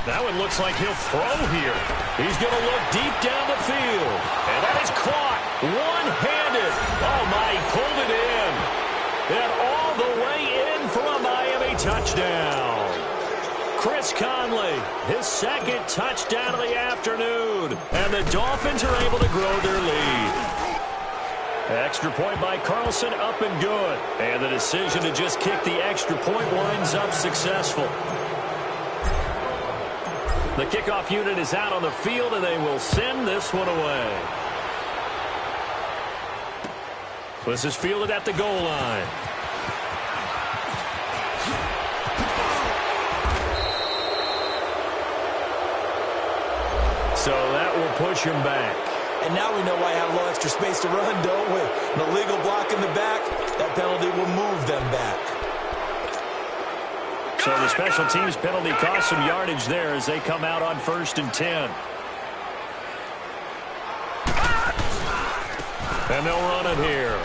Speaker 1: That one looks like he'll throw here. He's going to look deep down the field. And that is caught one-handed. Oh, my, he pulled it in. And all the way in for a Miami touchdown. Chris Conley, his 2nd touchdown of the afternoon. And the Dolphins are able to grow their lead. Extra point by Carlson, up and good. And the decision to just kick the extra point winds up successful. The kickoff unit is out on the field, and they will send this one away. This is fielded at the goal line. So that will push him back.
Speaker 2: And now we know why I have a little extra space to run, don't we? An illegal block in the back, that penalty will move them back.
Speaker 1: So the special teams penalty cost some yardage there as they come out on 1st and 10. And they'll run it here.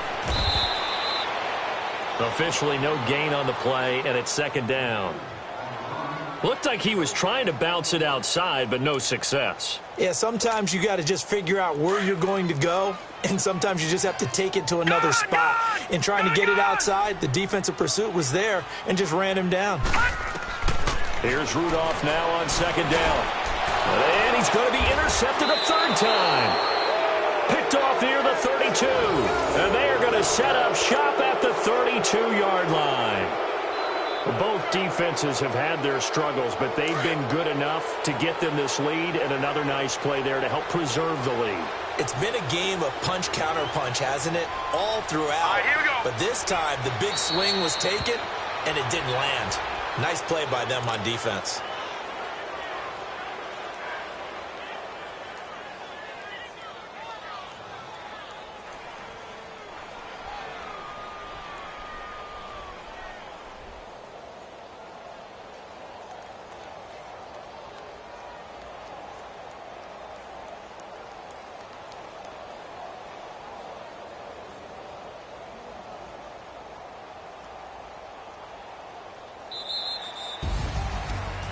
Speaker 1: Officially no gain on the play, and it's 2nd down. Looked like he was trying to bounce it outside, but no success.
Speaker 2: Yeah, sometimes you got to just figure out where you're going to go, and sometimes you just have to take it to another spot. In trying to get it outside, the defensive pursuit was there and just ran him down.
Speaker 1: Here's Rudolph now on 2nd down. And he's going to be intercepted a 3rd time. Picked off near the 32. And they are going to set up shop at the 32-yard line. Both defenses have had their struggles, but they've been good enough to get them this lead, and another nice play there to help preserve the lead.
Speaker 2: It's been a game of punch-counter-punch, hasn't it? All throughout.
Speaker 3: All right, here we go.
Speaker 2: But this time, the big swing was taken, and it didn't land. Nice play by them on defense.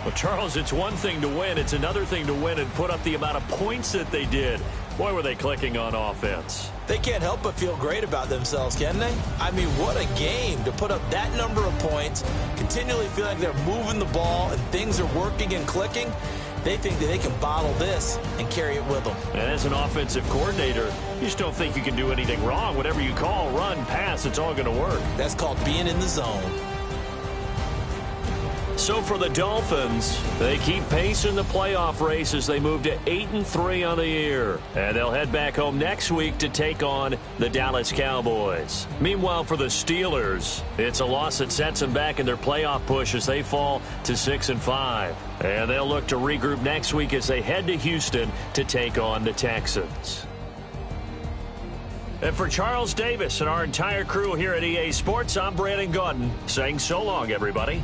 Speaker 1: Well, Charles, it's one thing to win. It's another thing to win and put up the amount of points that they did. Boy, were they clicking on offense.
Speaker 2: They can't help but feel great about themselves, can they? I mean, what a game to put up that number of points, continually feel like they're moving the ball and things are working and clicking. They think that they can bottle this and carry it with them.
Speaker 1: And as an offensive coordinator, you just don't think you can do anything wrong. Whatever you call, run, pass, it's all going to work.
Speaker 2: That's called being in the zone.
Speaker 1: So for the Dolphins, they keep pace in the playoff race as they move to 8-3 on the year. And they'll head back home next week to take on the Dallas Cowboys. Meanwhile, for the Steelers, it's a loss that sets them back in their playoff push as they fall to 6-5. And they'll look to regroup next week as they head to Houston to take on the Texans. And for Charles Davis and our entire crew here at EA Sports, I'm Brandon Gaudin saying so long, everybody.